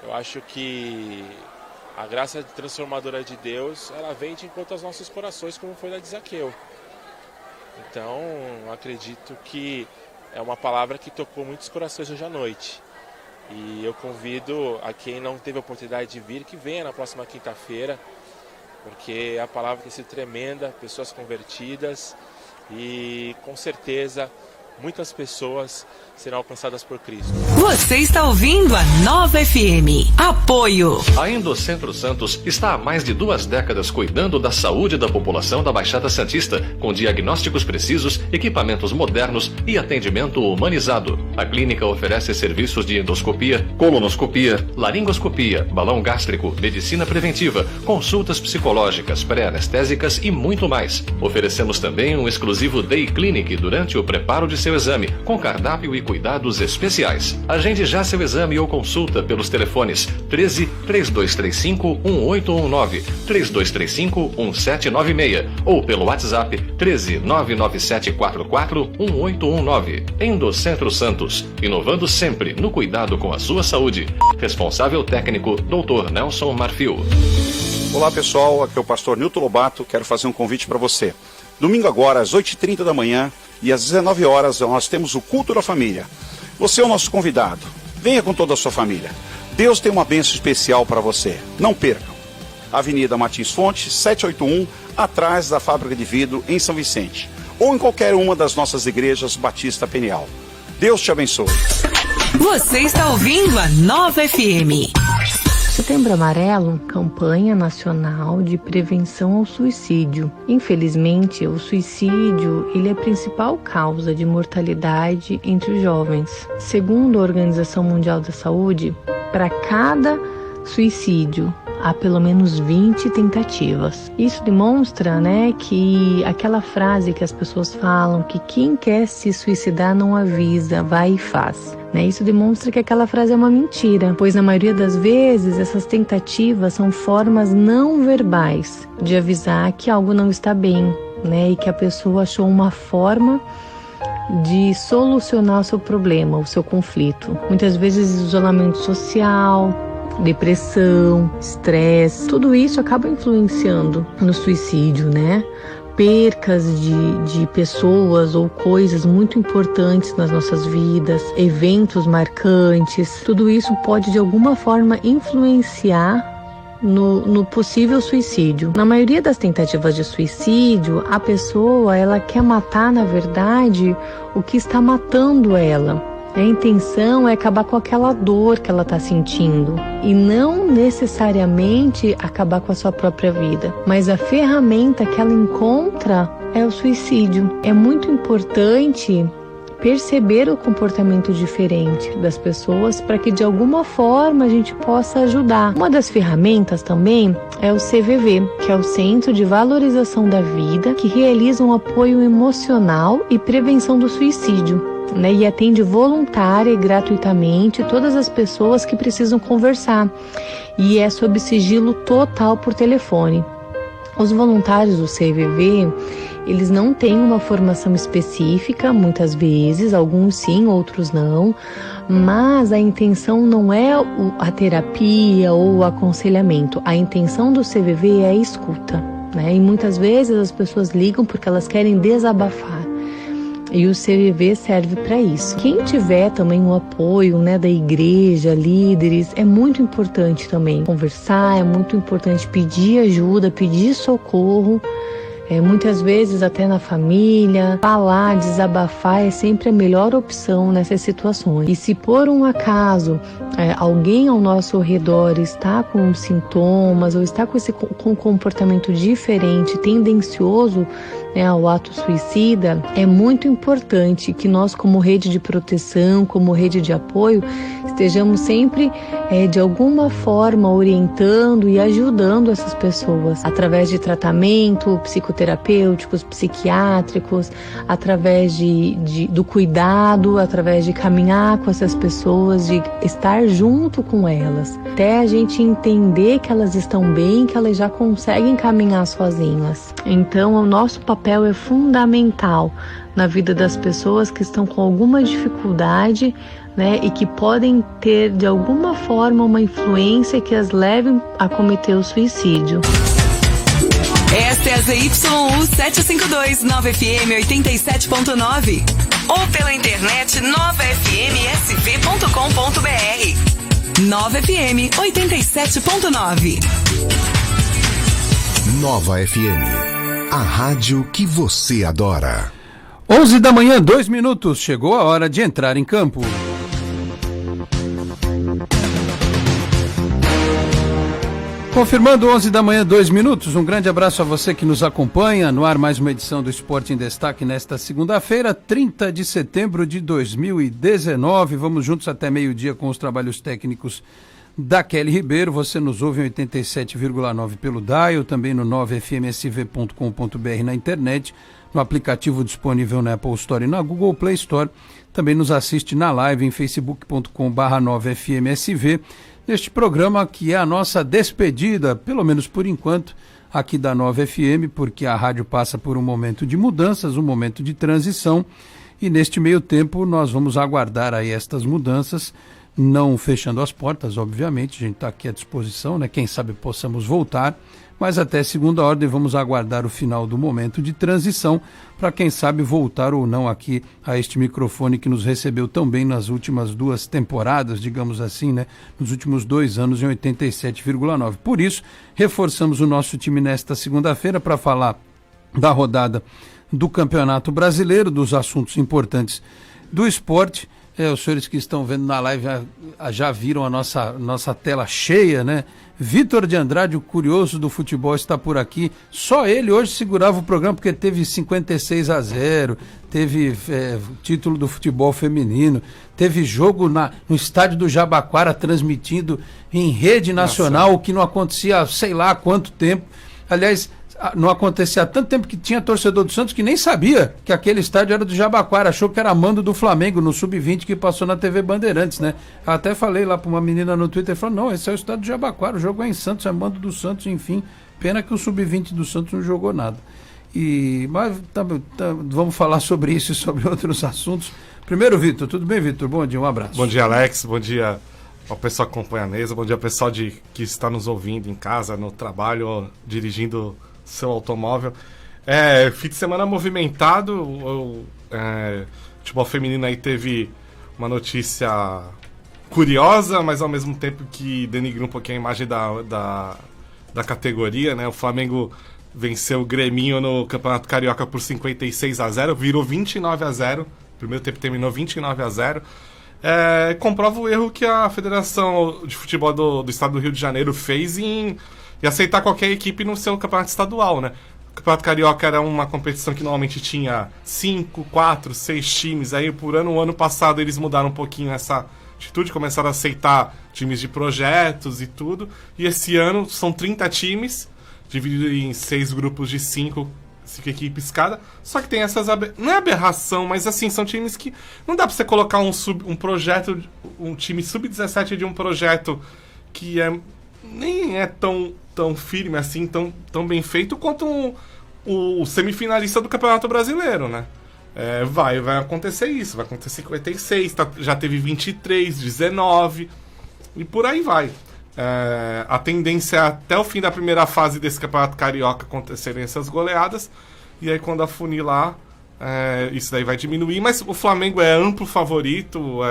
Eu acho que a graça transformadora de Deus, ela vem de encontro aos nossos corações, como foi na de Zaqueu. Então, acredito que é uma palavra que tocou muitos corações hoje à noite. E eu convido a quem não teve a oportunidade de vir, que venha na próxima quinta-feira, porque a palavra tem sido tremenda, pessoas convertidas e, com certeza, muitas pessoas serão alcançadas por Cristo. Você está ouvindo a Nova FM. Apoio. A Endocentro Santos está há mais de 2 décadas cuidando da saúde da população da Baixada Santista, com diagnósticos precisos, equipamentos modernos e atendimento humanizado. A clínica oferece serviços de endoscopia, colonoscopia, laringoscopia, balão gástrico, medicina preventiva, consultas psicológicas, pré-anestésicas e muito mais. Oferecemos também um exclusivo Day Clinic durante o preparo de seu exame, com cardápio e cuidados especiais. Agende já seu exame ou consulta pelos telefones 13 3235 1819, 3235 1796 ou pelo WhatsApp 13 99744 1819. Endocentro Santos, inovando sempre no cuidado com a sua saúde. Responsável técnico Dr. Nelson Marfil. Olá pessoal, aqui é o pastor Nilton Lobato, quero fazer um convite para você. Domingo agora às 8h30 da manhã e às 19 horas nós temos o Culto da Família. Você é o nosso convidado. Venha com toda a sua família. Deus tem uma bênção especial para você. Não percam. Avenida Martins Fontes, 781, atrás da Fábrica de Vidro, em São Vicente. Ou em qualquer uma das nossas igrejas Batista Peniel. Deus te abençoe. Você está ouvindo a Nova FM. Setembro Amarelo, campanha nacional de prevenção ao suicídio. Infelizmente, o suicídio ele é a principal causa de mortalidade entre os jovens. Segundo a Organização Mundial da Saúde, para cada suicídio há pelo menos 20 tentativas. Isso demonstra, que aquela frase que as pessoas falam, que quem quer se suicidar não avisa, vai e faz. Isso demonstra que aquela frase é uma mentira, pois na maioria das vezes essas tentativas são formas não verbais de avisar que algo não está bem, e que a pessoa achou uma forma de solucionar o seu problema, o seu conflito. Muitas vezes isolamento social, depressão, estresse, tudo isso acaba influenciando no suicídio, Percas de pessoas ou coisas muito importantes nas nossas vidas, eventos marcantes, tudo isso pode de alguma forma influenciar no possível suicídio. Na maioria das tentativas de suicídio, a pessoa ela quer matar, na verdade, o que está matando ela. A intenção é acabar com aquela dor que ela está sentindo e não necessariamente acabar com a sua própria vida. Mas a ferramenta que ela encontra é o suicídio. É muito importante perceber o comportamento diferente das pessoas para que de alguma forma a gente possa ajudar. Uma das ferramentas também é o CVV, que é o Centro de Valorização da Vida, que realiza um apoio emocional e prevenção do suicídio. E atende voluntária e gratuitamente todas as pessoas que precisam conversar. E é sob sigilo total por telefone. Os voluntários do CVV, eles não têm uma formação específica, muitas vezes, alguns sim, outros não, mas a intenção não é a terapia ou o aconselhamento. A intenção do CVV é a escuta, E muitas vezes as pessoas ligam porque elas querem desabafar. E o CVV serve para isso. Quem tiver também o apoio da igreja, líderes, é muito importante também conversar, é muito importante pedir ajuda, pedir socorro. Muitas vezes até na família, falar, desabafar é sempre a melhor opção nessas situações. E se por um acaso alguém ao nosso redor está com sintomas ou está com um comportamento diferente, tendencioso ao ato suicida, é muito importante que nós, como rede de proteção, como rede de apoio, estejamos sempre de alguma forma orientando e ajudando essas pessoas através de tratamento psicoterapêuticos, psiquiátricos, através do cuidado, através de caminhar com essas pessoas, de estar junto com elas, até a gente entender que elas estão bem, que elas já conseguem caminhar sozinhas. Então, o nosso papel é fundamental na vida das pessoas que estão com alguma dificuldade né, e que podem ter de alguma forma uma influência que as leve a cometer o suicídio. Esta é a ZYU 752, Nova FM 87.9. Ou pela internet novafmsv.com.br. Nova FM 87.9. Nova FM, a rádio que você adora. 11 da manhã, 2 minutos. Chegou a hora de entrar em campo. Confirmando 11 da manhã, 2 minutos. Um grande abraço a você que nos acompanha. No ar, mais uma edição do Esporte em Destaque nesta segunda-feira, 30 de setembro de 2019. Vamos juntos até meio-dia com os trabalhos técnicos da Kelly Ribeiro. Você nos ouve em 87,9 pelo dial, também no 9fmsv.com.br na internet, no aplicativo disponível na Apple Store e na Google Play Store. Também nos assiste na live em facebook.com/9fmsv. Neste programa que é a nossa despedida, pelo menos por enquanto, aqui da Nova FM, porque a rádio passa por um momento de mudanças, um momento de transição, e neste meio tempo nós vamos aguardar aí estas mudanças, não fechando as portas, obviamente, a gente está aqui à disposição, né? Quem sabe possamos voltar, mas até segunda ordem vamos aguardar o final do momento de transição para quem sabe voltar ou não aqui a este microfone que nos recebeu tão bem nas últimas 2 temporadas, digamos assim, né? Nos últimos 2 anos em 87,9. Por isso, reforçamos o nosso time nesta segunda-feira para falar da rodada do Campeonato Brasileiro, dos assuntos importantes do esporte. Os senhores que estão vendo na live já viram a nossa tela cheia, né? Vitor de Andrade, o curioso do futebol, está por aqui. Só ele hoje segurava o programa porque teve 56-0, teve título do futebol feminino, teve jogo no estádio do Jabaquara transmitido em rede nacional, o que não acontecia há sei lá há quanto tempo. Aliás, não acontecia há tanto tempo que tinha torcedor do Santos que nem sabia que aquele estádio era do Jabaquara, achou que era mando do Flamengo no Sub-20 que passou na TV Bandeirantes, né? Eu até falei lá para uma menina no Twitter, falou, não, esse é o estádio do Jabaquara, o jogo é em Santos, é mando do Santos, enfim, pena que o Sub-20 do Santos não jogou nada. Mas vamos falar sobre isso e sobre outros assuntos. Primeiro, Vitor, tudo bem, Vitor? Bom dia, um abraço. Bom dia, Alex, bom dia ao pessoal que acompanha a mesa, bom dia ao pessoal que está nos ouvindo em casa, no trabalho, dirigindo seu automóvel. Fim de semana movimentado. O futebol feminino aí teve uma notícia curiosa, mas ao mesmo tempo que denigra um pouquinho a imagem da categoria, né? O Flamengo venceu o Greminho no Campeonato Carioca por 56-0, virou 29-0. O primeiro tempo terminou 29-0. Comprova o erro que a Federação de Futebol do Estado do Rio de Janeiro fez em aceitar qualquer equipe no seu campeonato estadual, né? O Campeonato Carioca era uma competição que normalmente tinha 5, 4, 6 times. Aí por o ano passado eles mudaram um pouquinho essa atitude, começaram a aceitar times de projetos e tudo. E esse ano são 30 times, divididos em 6 grupos de 5 equipes cada. Só que tem essas... Não é aberração, mas assim, são times que... Não dá pra você colocar um projeto, um time sub-17 de um projeto que nem é tão firme assim, tão bem feito quanto o semifinalista do Campeonato Brasileiro, né? Vai acontecer isso, vai acontecer 56, já teve 23, 19 e por aí vai. A tendência é até o fim da primeira fase desse Campeonato Carioca acontecerem essas goleadas, e aí quando afunilar, isso daí vai diminuir, mas o Flamengo é amplo favorito.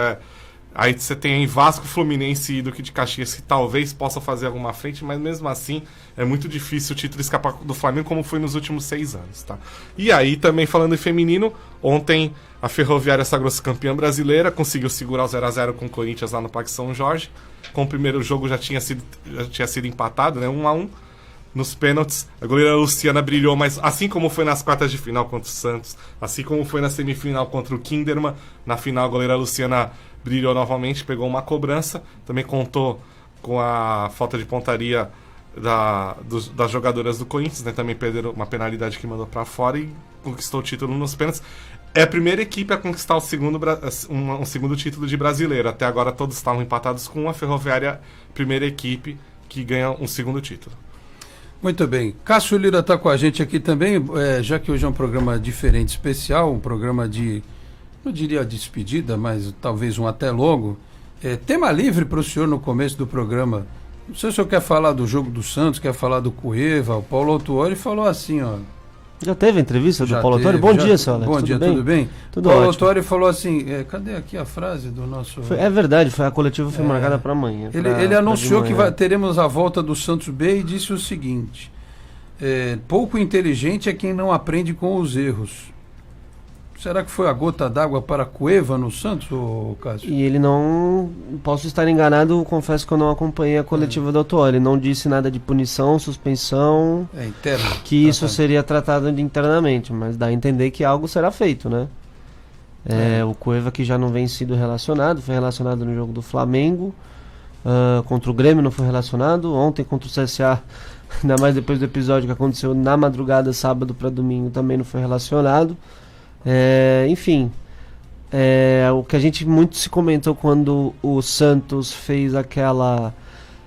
Aí você tem Vasco, Fluminense e Duque de Caxias que talvez possam fazer alguma frente, mas mesmo assim é muito difícil o título escapar do Flamengo, como foi nos últimos 6 anos, tá? E aí, também falando em feminino, ontem a Ferroviária Sagrou-se campeã brasileira, conseguiu segurar o 0-0 com o Corinthians lá no Parque São Jorge. Com o primeiro jogo já tinha sido empatado, né? 1-1. Nos pênaltis, a goleira Luciana brilhou, mas assim como foi nas quartas de final contra o Santos, assim como foi na semifinal contra o Kinderman, na final a goleira Luciana brilhou novamente, pegou uma cobrança, também contou com a falta de pontaria das jogadoras do Corinthians, né? Também perderam uma penalidade que mandou para fora e conquistou o título nos pênaltis. É a primeira equipe a conquistar um segundo título de brasileiro. Até agora todos estavam empatados com a Ferroviária, primeira equipe que ganha um segundo título. Muito bem. Cássio Lira está com a gente aqui também, já que hoje é um programa diferente, especial, um programa de não diria despedida, mas talvez um até logo. Tema livre para o senhor no começo do programa. Não sei se o senhor quer falar do jogo do Santos, quer falar do Cueva. O Paulo Autuori falou assim, ó. Já teve a entrevista do Paulo Autuori? Bom dia, seu Alex. Bom dia, tudo bem? Tudo Paulo ótimo. Autuori falou assim, cadê aqui a frase do nosso... É verdade, a coletiva foi marcada para amanhã. Ele anunciou que teremos a volta do Santos B e disse o seguinte, pouco inteligente é quem não aprende com os erros. Será que foi a gota d'água para a Cueva no Santos, Cássio? E ele não... Posso estar enganado, confesso que eu não acompanhei a coletiva do Autuori. Ele não disse nada de punição, suspensão... interno. Que isso seria tratado internamente, mas dá a entender que algo será feito, né? O Cueva que já não vem sido relacionado, foi relacionado no jogo do Flamengo, contra o Grêmio não foi relacionado, ontem contra o CSA, ainda mais depois do episódio que aconteceu na madrugada, sábado para domingo, também não foi relacionado. Enfim, o que a gente muito se comentou quando o Santos fez aquela,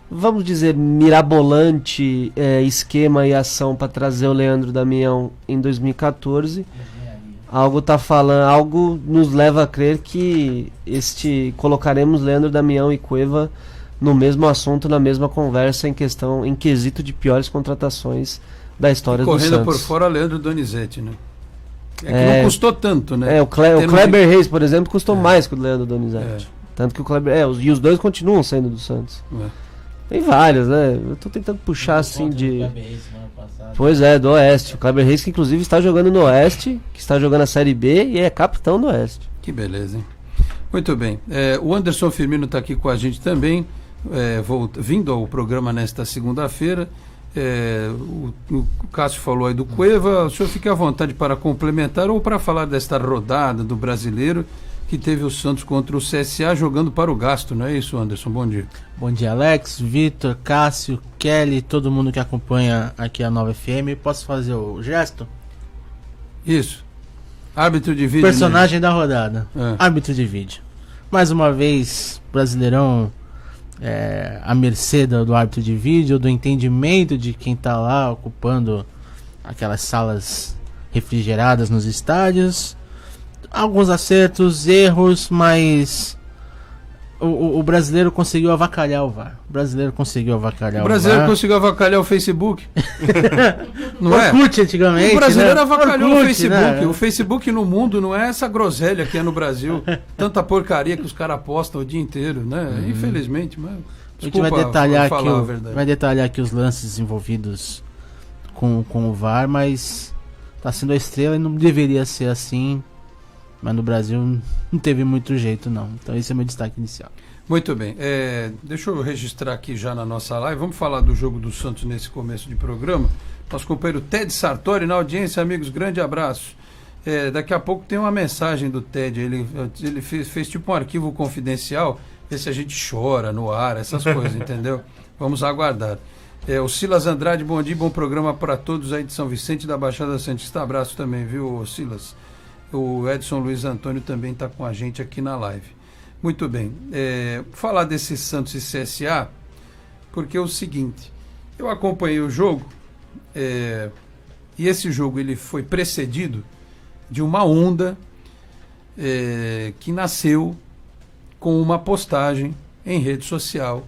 vamos dizer, mirabolante esquema e ação para trazer o Leandro Damião em 2014, algo nos leva a crer que colocaremos Leandro Damião e Cueva no mesmo assunto, na mesma conversa, em quesito de piores contratações da história do Santos. Correndo por fora, Leandro Donizete, né? Que não custou tanto, né? O Kleber Reis, por exemplo, custou mais que o Leandro Donizete. Tanto que o Kleber... e os dois continuam sendo do Santos. Tem vários, né? Eu tô tentando puxar assim de... Pois é, do Oeste. O Kleber Reis que inclusive está jogando no Oeste, que está jogando a Série B e é capitão do Oeste. Que beleza, hein? Muito bem. O Anderson Firmino está aqui com a gente também, vindo ao programa nesta segunda-feira. O Cássio falou aí do Cueva, o senhor fique à vontade para complementar ou para falar desta rodada do Brasileiro que teve o Santos contra o CSA jogando para o gasto, não é isso, Anderson? Bom dia. Bom dia, Alex, Vitor, Cássio, Kelly, todo mundo que acompanha aqui a Nova FM. Posso fazer o gesto? Isso. Árbitro de vídeo. Personagem da rodada. Árbitro de vídeo. Mais uma vez, Brasileirão à mercê do árbitro de vídeo, do entendimento de quem está lá ocupando aquelas salas refrigeradas nos estádios. Alguns acertos, erros, mas o brasileiro conseguiu avacalhar o VAR. O brasileiro conseguiu avacalhar o Facebook. Não Orkut, antigamente. O brasileiro avacalhou Orkut, o Facebook. né? O Facebook no mundo não é essa groselha que é no Brasil. Tanta porcaria que os caras postam o dia inteiro, né? Infelizmente, mas... Desculpa, a gente vai detalhar aqui os lances envolvidos com o VAR, mas tá sendo a estrela e não deveria ser assim. Mas no Brasil não teve muito jeito, não. Então esse é o meu destaque inicial. Muito bem. Deixa eu registrar aqui já na nossa live. Vamos falar do jogo do Santos nesse começo de programa. Nosso companheiro Ted Sartori na audiência, amigos. Grande abraço. Daqui a pouco tem uma mensagem do Ted. Ele fez tipo um arquivo confidencial. Ver se a gente chora no ar, essas coisas, entendeu? Vamos aguardar. O Silas Andrade, bom dia, bom programa para todos aí de São Vicente da Baixada Santista. Abraço também, viu, Silas? O Edson Luiz Antônio também está com a gente aqui na live. Muito bem. Falar desse Santos e CSA, porque é o seguinte, eu acompanhei o jogo e esse jogo ele foi precedido de uma onda que nasceu com uma postagem em rede social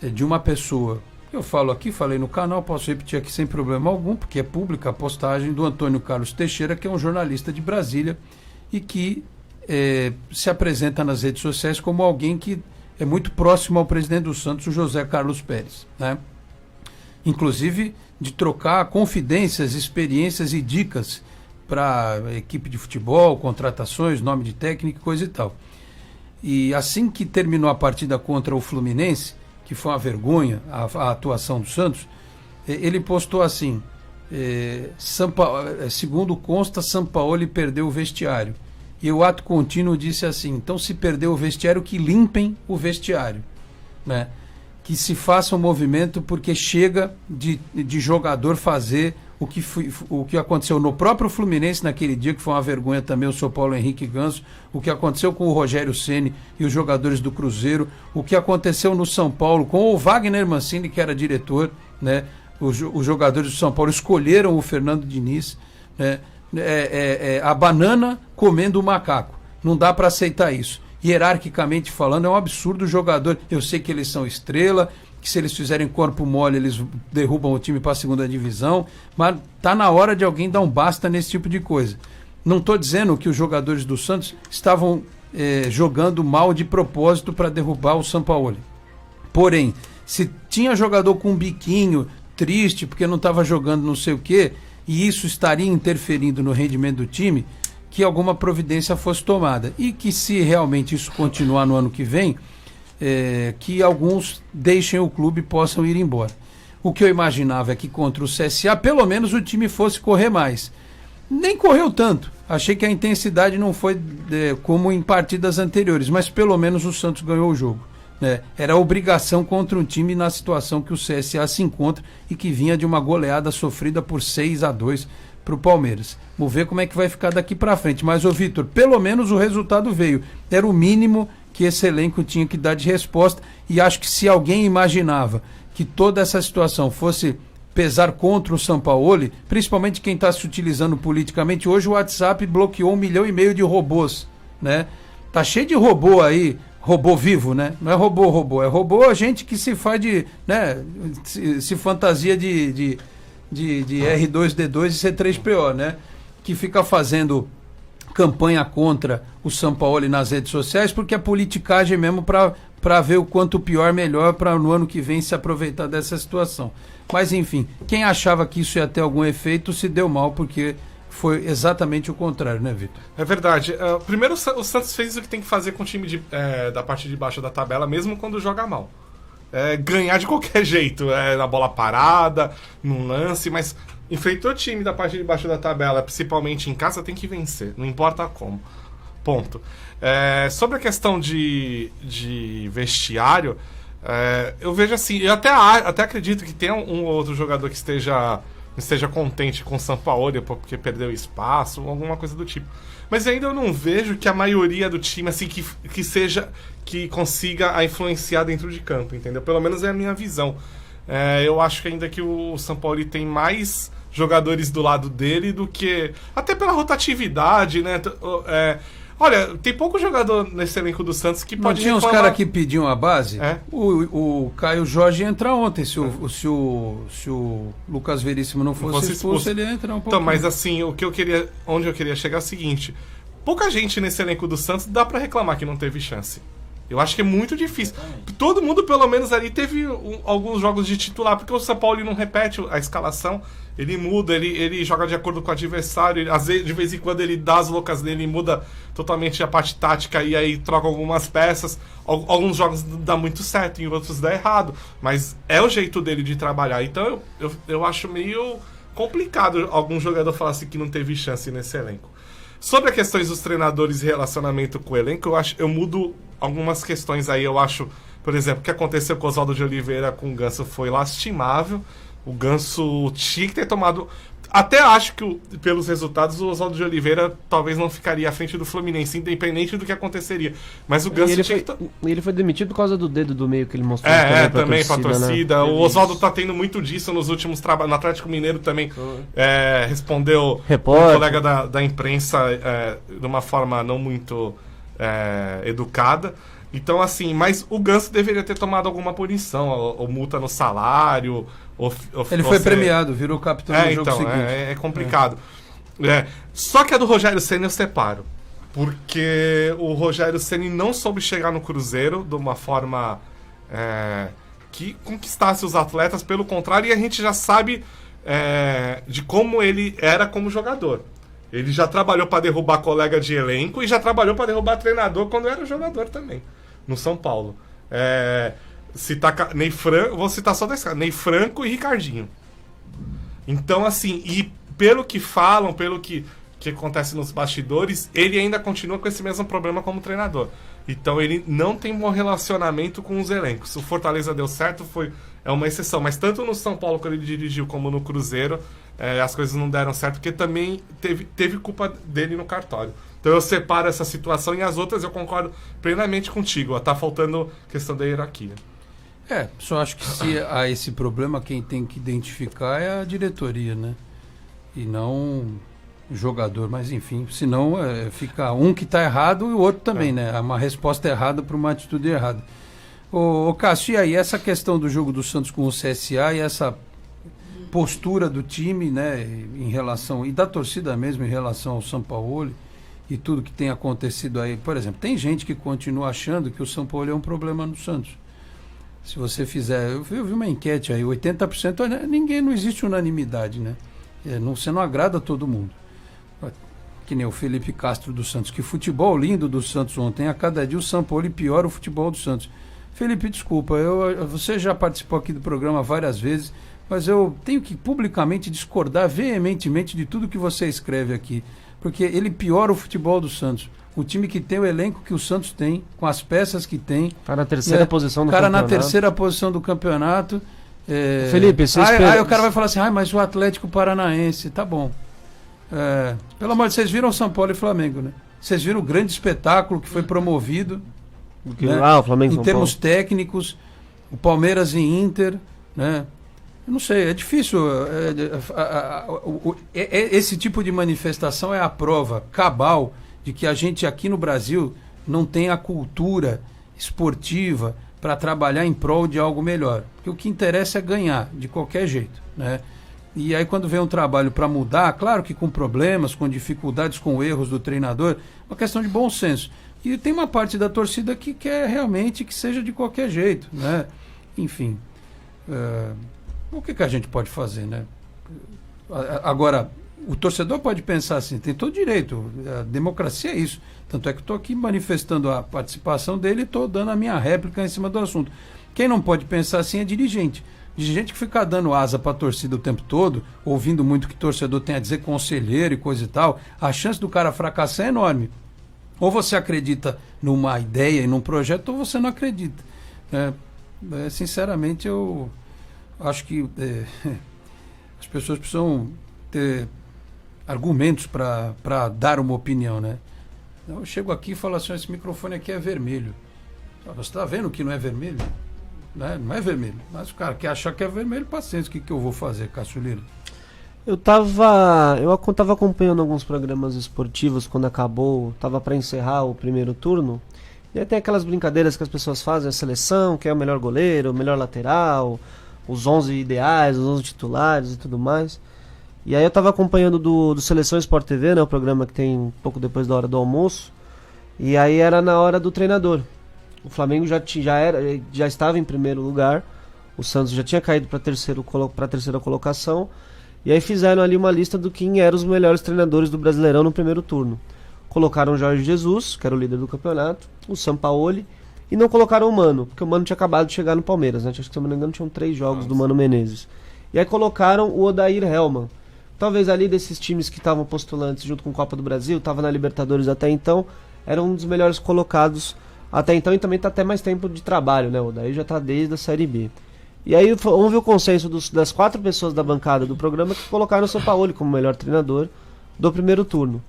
de uma pessoa. Eu falo aqui, falei no canal, posso repetir aqui sem problema algum, porque é pública a postagem do Antônio Carlos Teixeira, que é um jornalista de Brasília e que se apresenta nas redes sociais como alguém que é muito próximo ao presidente do Santos, o José Carlos Pérez, né? Inclusive de trocar confidências, experiências e dicas para equipe de futebol, contratações, nome de técnico, coisa e tal. E assim que terminou a partida contra o Fluminense, que foi uma vergonha a atuação do Santos, ele postou assim, segundo consta, Sampaoli perdeu o vestiário. E o ato contínuo disse assim, então se perdeu o vestiário, que limpem o vestiário, né? Que se faça um movimento, porque chega de jogador fazer o que aconteceu no próprio Fluminense naquele dia, que foi uma vergonha também, o São Paulo Henrique Ganso, o que aconteceu com o Rogério Ceni e os jogadores do Cruzeiro, o que aconteceu no São Paulo com o Wagner Mancini, que era diretor, né? Os jogadores do São Paulo escolheram o Fernando Diniz, né? A banana comendo o macaco. Não dá para aceitar isso. Hierarquicamente falando, é um absurdo o jogador. Eu sei que eles são estrela, que se eles fizerem corpo mole, eles derrubam o time para a segunda divisão, mas tá na hora de alguém dar um basta nesse tipo de coisa. Não estou dizendo que os jogadores do Santos estavam jogando mal de propósito para derrubar o Sampaoli. Porém, se tinha jogador com um biquinho triste porque não estava jogando não sei o quê, e isso estaria interferindo no rendimento do time, que alguma providência fosse tomada. E que se realmente isso continuar no ano que vem, que alguns deixem o clube e possam ir embora. O que eu imaginava é que contra o CSA, pelo menos o time fosse correr mais. Nem correu tanto. Achei que a intensidade não foi como em partidas anteriores, mas pelo menos o Santos ganhou o jogo. Era obrigação contra um time na situação que o CSA se encontra e que vinha de uma goleada sofrida por 6-2 para o Palmeiras. Vamos ver como é que vai ficar daqui para frente. Mas, ô Vitor, pelo menos o resultado veio. Era o mínimo que esse elenco tinha que dar de resposta, e acho que se alguém imaginava que toda essa situação fosse pesar contra o Sampaoli, principalmente quem está se utilizando politicamente, hoje o WhatsApp bloqueou 1,5 milhão de robôs, né? Tá cheio de robô aí, robô vivo, né? Não é robô, é robô gente que se faz de, né? Se fantasia de R2D2 e C3PO, né? Que fica fazendo campanha contra o Sampaoli nas redes sociais, porque é politicagem mesmo para ver o quanto pior melhor para no ano que vem se aproveitar dessa situação. Mas enfim, quem achava que isso ia ter algum efeito se deu mal, porque foi exatamente o contrário, né, Vitor? É verdade. Primeiro, o Santos fez o que tem que fazer com o time da parte de baixo da tabela, mesmo quando joga mal. Ganhar de qualquer jeito, na bola parada, num lance, mas enfrentou o time da parte de baixo da tabela, principalmente em casa, tem que vencer, não importa como. Ponto. Sobre a questão de vestiário, eu vejo assim, eu até acredito que tem um ou outro jogador que esteja contente com o Sampaoli porque perdeu espaço, ou alguma coisa do tipo. Mas ainda eu não vejo que a maioria do time assim que consiga influenciar dentro de campo, entendeu? Pelo menos é a minha visão. Eu acho que ainda que o Sampaoli tem mais jogadores do lado dele do que... Até pela rotatividade, né? Olha, tem pouco jogador nesse elenco do Santos que pode reclamar. Não tinha uns caras que pediam a base? O Caio Jorge ia entrar ontem. Se o Lucas Veríssimo não fosse expulso, ele ia entrar um pouco. Então, mas assim, onde eu queria chegar é o seguinte: pouca gente nesse elenco do Santos dá pra reclamar que não teve chance. Eu acho que é muito difícil. Todo mundo, pelo menos ali, teve alguns jogos de titular, porque o São Paulo não repete a escalação, ele muda, ele joga de acordo com o adversário, às vezes, de vez em quando ele dá as loucas dele, muda totalmente a parte tática e aí troca algumas peças. Alguns jogos dá muito certo, em outros dá errado, mas é o jeito dele de trabalhar. Então eu acho meio complicado algum jogador falar assim que não teve chance nesse elenco. Sobre as questões dos treinadores e relacionamento com o elenco, eu mudo algumas questões aí. Eu acho, por exemplo, o que aconteceu com o Oswaldo de Oliveira com o Ganso foi lastimável. O Ganso tinha que ter tomado... Até acho que, pelos resultados, o Oswaldo de Oliveira talvez não ficaria à frente do Fluminense, independente do que aconteceria. Mas o Ganso ele foi demitido por causa do dedo do meio que ele mostrou. Também pra torcida. Né? O Oswaldo tá tendo muito disso nos últimos trabalhos. No Atlético Mineiro também respondeu um colega da imprensa de uma forma não muito educada. Então, assim, mas o Ganso deveria ter tomado alguma punição, ou multa no salário. Ele foi premiado, virou capitão no jogo seguinte. É complicado. Só que a do Rogério Ceni eu separo. Porque o Rogério Ceni não soube chegar no Cruzeiro de uma forma que conquistasse os atletas, pelo contrário, e a gente já sabe de como ele era como jogador. Ele já trabalhou para derrubar colega de elenco e já trabalhou para derrubar treinador quando era jogador também, no São Paulo. Vou citar só 2 caras, Ney Franco e Ricardinho. Então, assim, e pelo que falam, pelo que acontece nos bastidores, ele ainda continua com esse mesmo problema como treinador. Então ele não tem um bom relacionamento com os elencos. O Fortaleza deu certo, é uma exceção, mas tanto no São Paulo, quando ele dirigiu, como no Cruzeiro, as coisas não deram certo, porque também teve culpa dele no cartório. Então eu separo essa situação, e as outras eu concordo plenamente contigo. Tá faltando questão da hierarquia. Só acho que se há esse problema, quem tem que identificar é a diretoria, né? E não jogador, mas enfim, senão fica um que está errado e o outro também, né? Uma resposta errada para uma atitude errada. Ô Cássio, e aí essa questão do jogo do Santos com o CSA e essa postura do time, né, em relação, e da torcida mesmo em relação ao Sampaoli e tudo que tem acontecido aí, por exemplo, tem gente que continua achando que o Sampaoli é um problema no Santos. Se você fizer, eu vi uma enquete aí, 80%, não existe unanimidade, né? Você não agrada a todo mundo. Que nem o Felipe Castro do Santos, que futebol lindo do Santos ontem, a cada dia o Sampaoli piora o futebol do Santos. Felipe, desculpa, você já participou aqui do programa várias vezes, mas eu tenho que publicamente discordar veementemente de tudo que você escreve aqui, porque ele piora o futebol do Santos. O time que tem o elenco que o Santos tem, com as peças que tem. Cara na terceira posição do campeonato. Cara na terceira posição do campeonato. Felipe, você aí o cara vai falar assim, mas o Atlético Paranaense, tá bom. Pelo amor de Deus, vocês viram São Paulo e Flamengo, né? Vocês viram o grande espetáculo que foi promovido, né? O Flamengo, em termos técnicos, o Palmeiras e Inter, né? Eu não sei, é difícil. Esse tipo de manifestação é a prova cabal de que a gente aqui no Brasil não tem a cultura esportiva para trabalhar em prol de algo melhor. Porque o que interessa é ganhar, de qualquer jeito, né? E aí quando vem um trabalho para mudar, claro que com problemas, com dificuldades, com erros do treinador, uma questão de bom senso. E tem uma parte da torcida que quer realmente que seja de qualquer jeito, né? Enfim, o que a gente pode fazer, né? Agora, o torcedor pode pensar assim, tem todo direito, a democracia é isso. Tanto é que estou aqui manifestando a participação dele e estou dando a minha réplica em cima do assunto. Quem não pode pensar assim é dirigente. Dirigente que fica dando asa para a torcida o tempo todo, ouvindo muito que o torcedor tem a dizer, conselheiro e coisa e tal, a chance do cara fracassar é enorme. Ou você acredita numa ideia e num projeto, ou você não acredita. Sinceramente, eu acho que as pessoas precisam ter argumentos para dar uma opinião, né? Eu chego aqui e falo assim, esse microfone aqui é vermelho. Você está vendo que não é vermelho? Não é vermelho. Mas o cara quer achar que é vermelho, paciência, o que eu vou fazer, Cássio Lira? Eu tava acompanhando alguns programas esportivos quando acabou, tava para encerrar o primeiro turno. E aí tem aquelas brincadeiras que as pessoas fazem, a seleção, quem é o melhor goleiro, o melhor lateral, os 11 ideais, os 11 titulares e tudo mais. E aí eu tava acompanhando do Seleção Sport TV, né, o programa que tem um pouco depois da hora do almoço. E aí era na hora do treinador. O Flamengo já estava em primeiro lugar, o Santos já tinha caído para a terceira colocação. E aí fizeram ali uma lista do quem eram os melhores treinadores do Brasileirão no primeiro turno. Colocaram o Jorge Jesus, que era o líder do campeonato, o Sampaoli, e não colocaram o Mano, porque o Mano tinha acabado de chegar no Palmeiras, né? Acho que, se não me engano, tinham 3 jogos do Mano Menezes. E aí colocaram o Odair Hellmann. Talvez ali desses times que estavam postulantes junto com a Copa do Brasil, estava na Libertadores até então, era um dos melhores colocados até então, e também está até mais tempo de trabalho, né? O Odair já está desde a Série B. E aí houve o consenso das 4 pessoas da bancada do programa que colocaram o Sampaoli como melhor treinador do primeiro turno.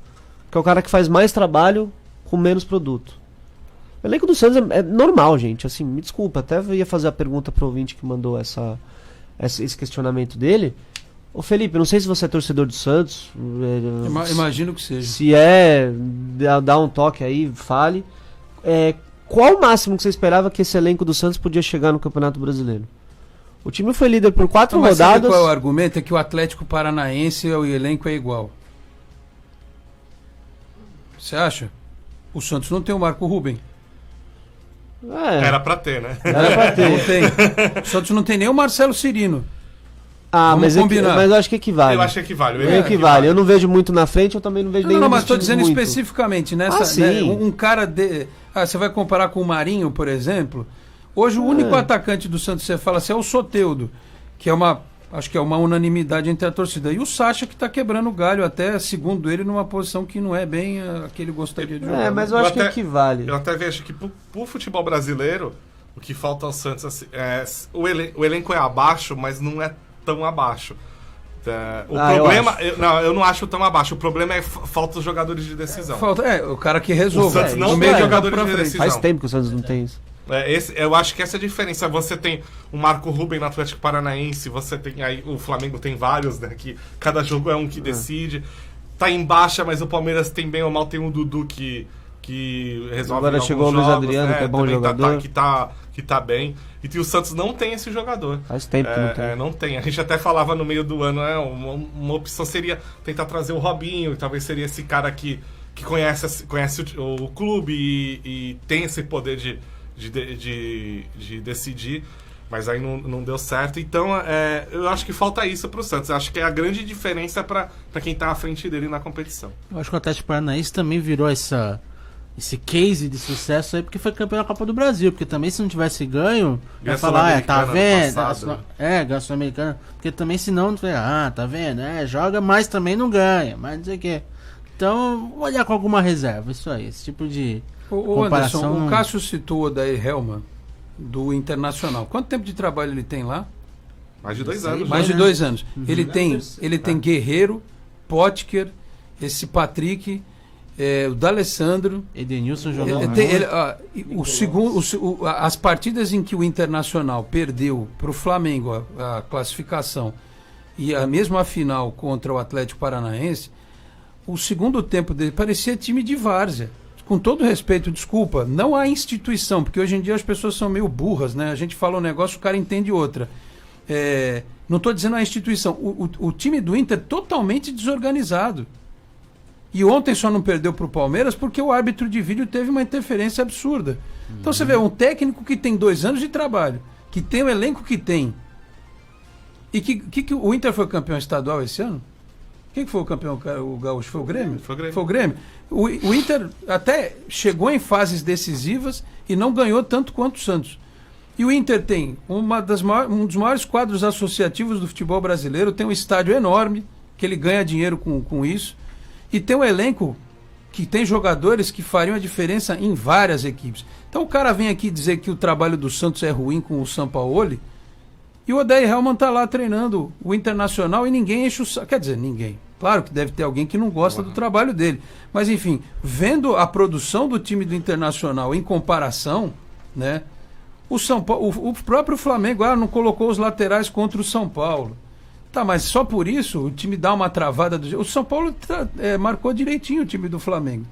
Que é o cara que faz mais trabalho com menos produto. O elenco do Santos é normal, gente. Assim, me desculpa, até eu ia fazer a pergunta pro ouvinte que mandou esse questionamento dele. Ô Felipe, não sei se você é torcedor do Santos. Imagino que seja. Se dá um toque aí, fale. Qual o máximo que você esperava que esse elenco do Santos podia chegar no Campeonato Brasileiro? O time foi líder por 4 rodadas. Sabe qual é o argumento? É que o Atlético Paranaense, o elenco é igual. Você acha? O Santos não tem o Marco Ruben. Era pra ter, né? Era pra ter. Não tem. O Santos não tem nem o Marcelo Cirino. Mas eu acho que equivale. Eu acho que equivale. Equivale. Eu não vejo muito na frente, eu também não vejo nenhum. Não, mas estou dizendo muito especificamente nessa. Sim. Um cara você vai comparar com o Marinho, por exemplo. Hoje o único atacante do Santos, você fala assim, é o Soteldo, que acho que é uma unanimidade entre a torcida. E o Sacha, que está quebrando o galho, até, segundo ele, numa posição que não é bem a que ele gostaria de jogar. Mas eu acho que equivale. Eu até vejo que pro futebol brasileiro, o que falta ao Santos, assim, o elenco é abaixo, mas não é tão abaixo. O problema... Eu não acho tão abaixo. O problema é falta os jogadores de decisão. O cara que resolve. O Santos não tem jogadores de decisão. Faz tempo que o Santos não tem isso. Eu acho que essa é a diferença. Você tem o Marco Ruben no Atlético Paranaense, você tem aí o Flamengo tem vários, né? Que cada jogo é um que decide. tá em baixa, mas o Palmeiras tem bem ou mal, tem um Dudu que resolve. Agora chegou o Luiz Adriano, que é bom jogador. Que tá bem. E o Santos não tem esse jogador. Faz tempo que não tem. Não tem. A gente até falava no meio do ano, uma opção seria tentar trazer o Robinho, talvez seria esse cara que conhece o clube e tem esse poder de decidir, mas aí não deu certo. Então, eu acho que falta isso pro Santos. Eu acho que é a grande diferença para quem tá à frente dele na competição. Eu acho que o Atlético Paranaense também virou esse case de sucesso aí porque foi campeão da Copa do Brasil, porque também se não tivesse ganho, ia falar, tá vendo? Ganhou a Sul-Americana, porque também senão, tá vendo? Joga, mas também não ganha, mas não sei o que. Então, olhar com alguma reserva, isso aí, esse tipo de comparação. Anderson, o Cássio citou o Odair Hellmann, do Internacional. Quanto tempo de trabalho ele tem lá? Mais de 2 anos. Mais de 2 anos. Ele tem Guerreiro, Potker, esse Patrick, o D'Alessandro. Edenilson jogando. As partidas em que o Internacional perdeu para o Flamengo a classificação e mesmo a final contra o Atlético Paranaense, o segundo tempo dele parecia time de várzea. Com todo respeito, desculpa, não a instituição, porque hoje em dia as pessoas são meio burras, né? A gente fala um negócio, o cara entende outra. Não estou dizendo a instituição. O time do Inter totalmente desorganizado. E ontem só não perdeu para o Palmeiras porque o árbitro de vídeo teve uma interferência absurda. Então você vê, um técnico que tem 2 anos de trabalho, que tem o elenco que tem, e que o Inter foi campeão estadual esse ano? Quem que foi o campeão, o Gaúcho? Foi o Grêmio? Foi o Grêmio. O Inter até chegou em fases decisivas e não ganhou tanto quanto o Santos. E o Inter tem um dos maiores quadros associativos do futebol brasileiro, tem um estádio enorme, que ele ganha dinheiro com isso, e tem um elenco que tem jogadores que fariam a diferença em várias equipes. Então o cara vem aqui dizer que o trabalho do Santos é ruim com o Sampaoli, e o Odair Hellmann está lá treinando o Internacional e ninguém enche o saco. Quer dizer, ninguém. Claro que deve ter alguém que não gosta do trabalho dele. Mas enfim, vendo a produção do time do Internacional em comparação, né? O próprio Flamengo não colocou os laterais contra o São Paulo. Tá, mas só por isso o time dá uma travada. O São Paulo marcou direitinho o time do Flamengo.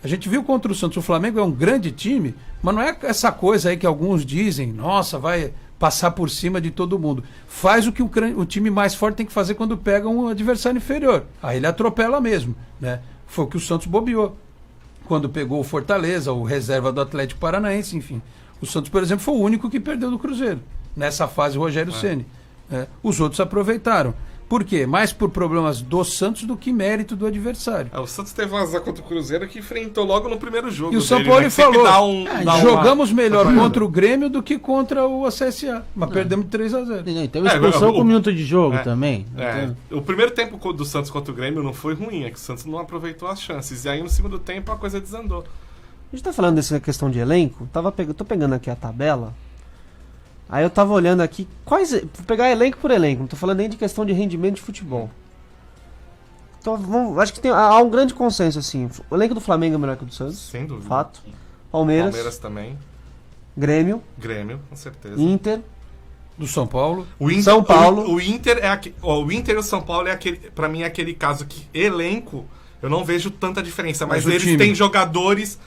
A gente viu contra o Santos. O Flamengo é um grande time, mas não é essa coisa aí que alguns dizem, nossa, vai passar por cima de todo mundo. Faz o que o time mais forte tem que fazer quando pega um adversário inferior. Aí ele atropela mesmo, né? Foi o que o Santos bobeou quando pegou o Fortaleza, o reserva do Atlético Paranaense, enfim. O Santos, por exemplo, foi o único que perdeu do Cruzeiro nessa fase, Rogério Ceni. Os outros aproveitaram. Por quê? Mais por problemas do Santos do que mérito do adversário. O Santos teve um azar contra o Cruzeiro que enfrentou logo no primeiro jogo. E o São Paulo falou, jogamos melhor contra o Grêmio do que contra o CSA. Mas perdemos 3-0. Teve expulsão com um minuto de jogo também. O primeiro tempo do Santos contra o Grêmio não foi ruim, é que o Santos não aproveitou as chances. E aí no segundo tempo a coisa desandou. A gente tá falando dessa questão de elenco. Tô pegando aqui a tabela. Aí eu tava olhando aqui, vou pegar elenco por elenco, não tô falando nem de questão de rendimento de futebol. Então, acho que há um grande consenso, assim. O elenco do Flamengo é melhor que o do Santos. Sem dúvida. Fato. Palmeiras também. Grêmio, com certeza. Inter. Do São Paulo. São Paulo. O Inter e o São Paulo pra mim é aquele caso que elenco eu não vejo tanta diferença, mas eles têm jogadores,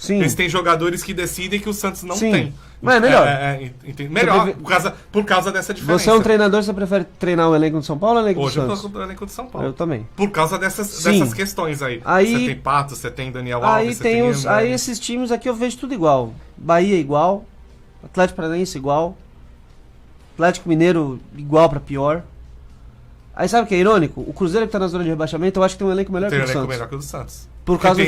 que decidem que o Santos não tem. Mas é melhor. Melhor, por causa dessa diferença. Você é um treinador, você prefere treinar o elenco do São Paulo ou o elenco do Santos? Hoje eu tô o elenco do São Paulo. Eu também. Por causa dessas questões aí. Você tem Pato, você tem Daniel Alves, aí esses times aqui eu vejo tudo igual. Bahia igual, Atlético Paranaense igual, Atlético Mineiro igual pra pior. Aí sabe o que é irônico? O Cruzeiro que tá na zona de rebaixamento, eu acho que tem um elenco melhor que o do Santos. Tem um elenco melhor que o do Santos.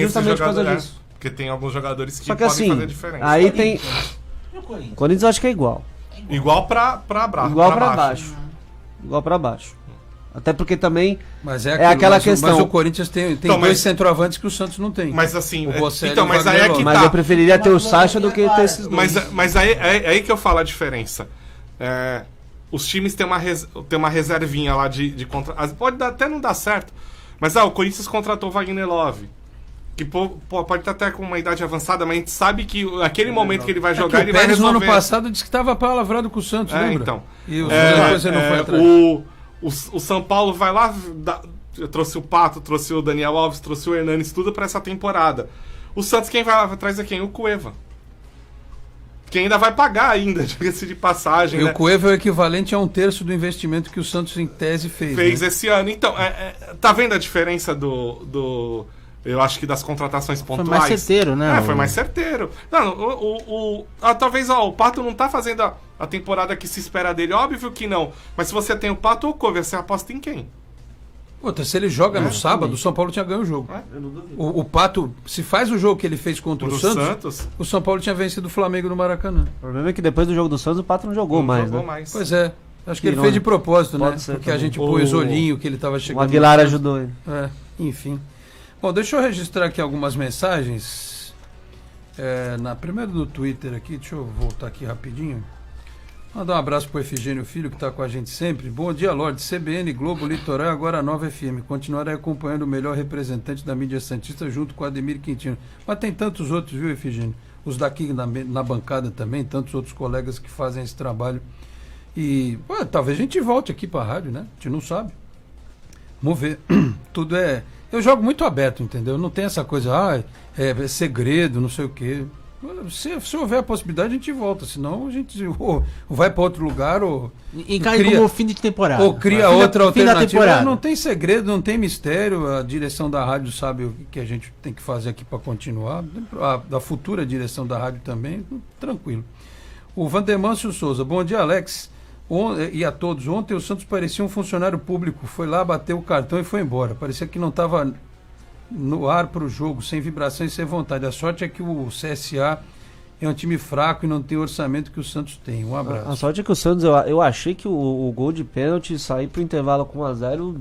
Justamente por causa disso. Porque tem alguns jogadores que podem fazer diferença. Aí tem... O Corinthians eu acho que é igual. Igual pra baixo. Igual pra baixo. Até porque também mas aquela questão... Mas o Corinthians tem dois centroavantes que o Santos não tem. Mas assim... mas aí é que Mas eu preferiria ter o Sacha do que ter esses dois. Mas aí que eu falo a diferença. Os times têm uma reservinha lá de contra... Pode até não dar certo, mas o Corinthians contratou o Wagner Love, que pode estar até com uma idade avançada, mas a gente sabe que naquele momento que ele vai jogar, ele vai resolver. No ano passado disse que estava palavrado com o Santos, lembra? Então. E depois ele não foi atrás. O São Paulo vai lá, trouxe o Pato, trouxe o Daniel Alves, trouxe o Hernanes, tudo pra essa temporada. O Santos, quem vai atrás é quem? O Cueva. Que ainda vai pagar ainda, diga-se de passagem. E né? o Cueva é o equivalente a 1/3 do investimento que o Santos em tese fez. Fez né? esse ano. Então, tá vendo a diferença eu acho que das contratações pontuais? Foi mais certeiro, né? Foi mais certeiro. Não, talvez o Pato não tá fazendo a temporada que se espera dele, óbvio que não. Mas se você tem o Pato ou o Cueva, você aposta em quem? Outra, se ele joga no sábado, o São Paulo tinha ganho o jogo. O Pato, se faz o jogo que ele fez contra o Santos, o São Paulo tinha vencido o Flamengo no Maracanã. O problema é que depois do jogo do Santos, o Pato não jogou mais. Pois é. Acho que ele fez de propósito, né? Porque a gente pôs olhinho que ele estava chegando. O Aguilar ajudou ele. Enfim. Bom, deixa eu registrar aqui algumas mensagens. Na primeira do Twitter aqui, deixa eu voltar aqui rapidinho. Mandar um abraço pro Efigênio Filho, que está com a gente sempre. Bom dia, Lorde. CBN, Globo, Litoral, agora 9FM. Continuarei acompanhando o melhor representante da mídia santista junto com Ademir Quintino. Mas tem tantos outros, viu, Efigênio? Os daqui na bancada também, tantos outros colegas que fazem esse trabalho. E talvez a gente volte aqui para a rádio, né? A gente não sabe. Vamos ver. Tudo eu jogo muito aberto, entendeu? Não tem essa coisa, é segredo, não sei o quê. Se houver a possibilidade, a gente volta. Senão, a gente ou vai para outro lugar ou... Encare como fim de temporada. Ou cria outra alternativa. Não tem segredo, não tem mistério. A direção da rádio sabe o que a gente tem que fazer aqui para continuar. Da futura direção da rádio também, tranquilo. O Vandemâncio Souza. Bom dia, Alex. E a todos. Ontem o Santos parecia um funcionário público. Foi lá, bateu o cartão e foi embora. Parecia que não estava no ar para o jogo, sem vibração e sem vontade. A sorte é que o CSA é um time fraco e não tem o orçamento que o Santos tem. Um abraço. A sorte é que o Santos, eu achei que o gol de pênalti, sair pro intervalo com 1-0,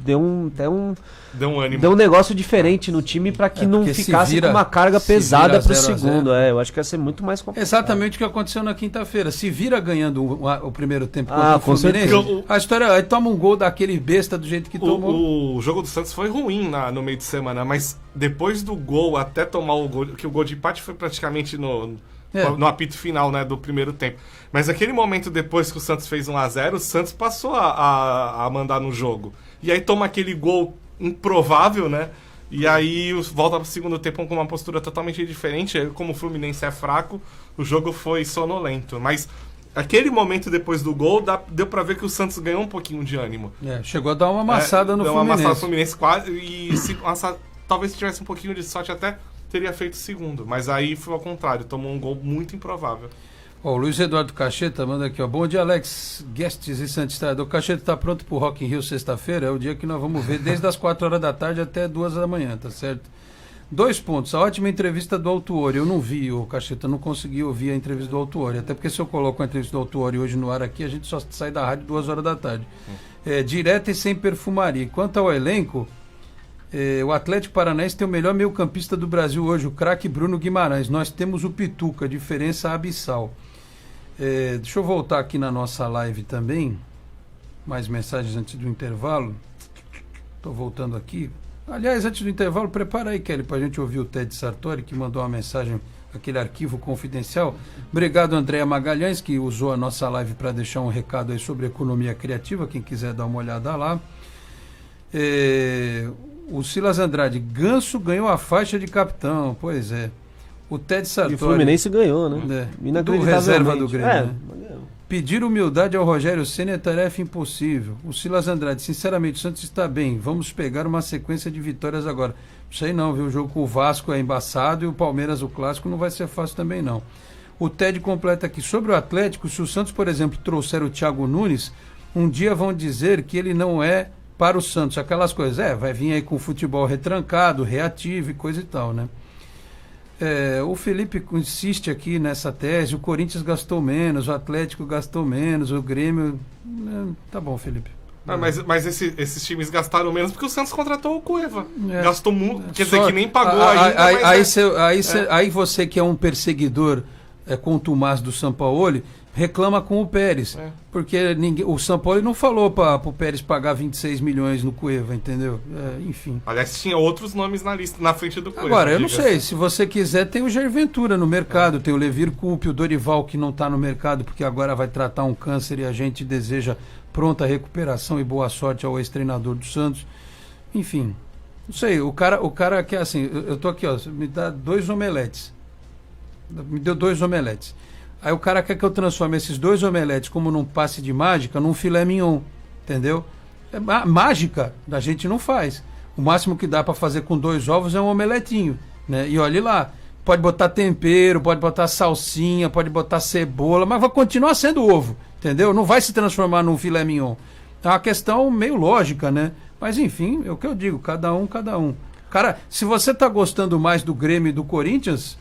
deu um negócio diferente no time para que não ficasse com uma carga pesada pro segundo. Eu acho que ia ser muito mais complicado. Exatamente o que aconteceu na quinta-feira. Se vira ganhando o primeiro tempo contra o Fluminense, a história aí toma um gol daquele besta do jeito que tomou. O jogo do Santos foi ruim no meio de semana, mas depois do gol, até tomar o gol, que o gol de empate foi praticamente no apito final, né, do primeiro tempo. Mas naquele momento, depois que o Santos fez 1-0, o Santos passou a mandar no jogo. E aí toma aquele gol improvável, né? E aí volta pro segundo tempo com uma postura totalmente diferente. Como o Fluminense é fraco, o jogo foi sonolento. Mas aquele momento depois do gol, deu pra ver que o Santos ganhou um pouquinho de ânimo. Chegou a dar uma amassada no Fluminense. Deu uma amassada no Fluminense quase. E talvez se tivesse um pouquinho de sorte até teria feito o segundo. Mas aí foi ao contrário, tomou um gol muito improvável. O Luiz Eduardo Cacheta manda aqui, Bom dia, Alex, Guests e Santista. O Cacheta está pronto pro Rock in Rio sexta-feira? É o dia que nós vamos ver desde as 4 horas da tarde até 2 da manhã, tá certo? 2 pontos. A ótima entrevista do Autuori. Eu não vi, o Cacheta, não consegui ouvir a entrevista do Autuori. Até porque se eu coloco a entrevista do Autuori hoje no ar aqui, a gente só sai da rádio 2 horas da tarde. Direta e sem perfumaria. Quanto ao elenco, o Atlético Paranaense tem o melhor meio-campista do Brasil hoje, o craque Bruno Guimarães. Nós temos o Pituca, diferença abissal. Deixa eu voltar aqui na nossa live também. Mais mensagens antes do intervalo. Estou voltando aqui. Aliás, antes do intervalo, prepara aí, Kelly, para a gente ouvir o Ted Sartori, que mandou uma mensagem, aquele arquivo confidencial. Obrigado, Andréa Magalhães, que usou a nossa live para deixar um recado aí sobre economia criativa. Quem quiser dar uma olhada lá. O Silas Andrade, Ganso ganhou a faixa de capitão. Pois é. O Ted Sartori. E o Fluminense ganhou, né? Do reserva do Grêmio. Né? Pedir humildade ao Rogério Ceni é tarefa impossível. O Silas Andrade, sinceramente, o Santos está bem. Vamos pegar uma sequência de vitórias agora. Não sei não, viu? O jogo com o Vasco é embaçado e o Palmeiras, o clássico, não vai ser fácil também não. O Ted completa aqui. Sobre o Atlético, se o Santos, por exemplo, trouxer o Thiago Nunes, um dia vão dizer que ele não é para o Santos. Aquelas coisas, vai vir aí com o futebol retrancado, reativo e coisa e tal, né? O Felipe insiste aqui nessa tese, o Corinthians gastou menos, o Atlético gastou menos, o Grêmio... Tá bom, Felipe. Mas esses times gastaram menos porque o Santos contratou o Cueva. Gastou muito, quer dizer que nem pagou ainda. Aí você que é um perseguidor contumaz do Sampaoli, reclama com o Pérez. Porque o Sampaoli não falou para o Pérez pagar 26 milhões no Cueva, entendeu? Enfim. Aliás, tinha outros nomes na lista, na frente do Cueva. Agora, eu não sei, se você quiser, tem o Jair Ventura no mercado, tem o Levir Coupe, o Dorival, que não está no mercado porque agora vai tratar um câncer e a gente deseja pronta recuperação e boa sorte ao ex-treinador do Santos. enfim, não sei, o cara que é assim, eu tô aqui, ó, me dá 2 omeletes. Me deu 2 omeletes. Aí o cara quer que eu transforme esses 2 omeletes, como num passe de mágica, num filé mignon, entendeu? Mágica a gente não faz. O máximo que dá para fazer com 2 ovos é um omeletinho, né? E olhe lá, pode botar tempero, pode botar salsinha, pode botar cebola, mas vai continuar sendo ovo, entendeu? Não vai se transformar num filé mignon. É uma questão meio lógica, né? Mas enfim, é o que eu digo, cada um. Cara, se você tá gostando mais do Grêmio e do Corinthians,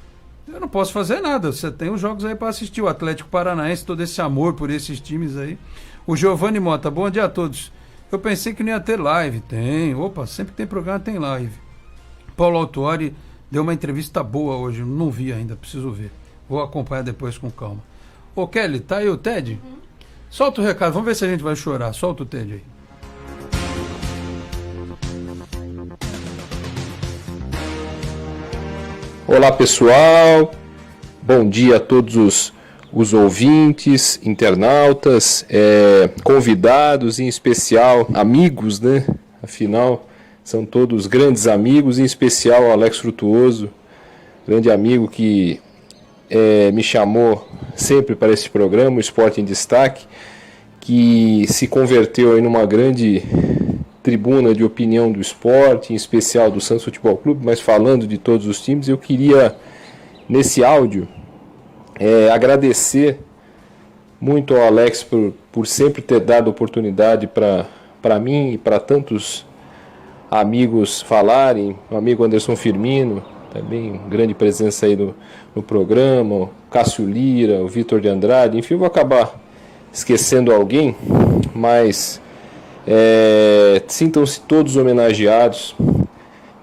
eu não posso fazer nada. Você tem os jogos aí para assistir, o Atlético Paranaense, todo esse amor por esses times aí. O Giovanni Mota, bom dia a todos. Eu pensei que não ia ter live. Tem, opa, sempre que tem programa tem live. Paulo Autuori deu uma entrevista boa hoje, não vi ainda, preciso ver. Vou acompanhar depois com calma. Ô Kelly, tá aí o Ted? Solta o recado, vamos ver se a gente vai chorar. Solta o Ted aí. Olá pessoal, bom dia a todos os ouvintes, internautas, convidados, em especial amigos, né? Afinal, são todos grandes amigos, em especial o Alex Frutuoso, grande amigo que me chamou sempre para esse programa, o Esporte em Destaque, que se converteu aí numa grande tribuna de opinião do esporte, em especial do Santos Futebol Clube, mas falando de todos os times. Eu queria, nesse áudio, agradecer muito ao Alex por sempre ter dado oportunidade para mim e para tantos amigos falarem, o amigo Anderson Firmino, também grande presença aí no programa, o Cássio Lira, o Vitor de Andrade, enfim, eu vou acabar esquecendo alguém, mas sintam-se todos homenageados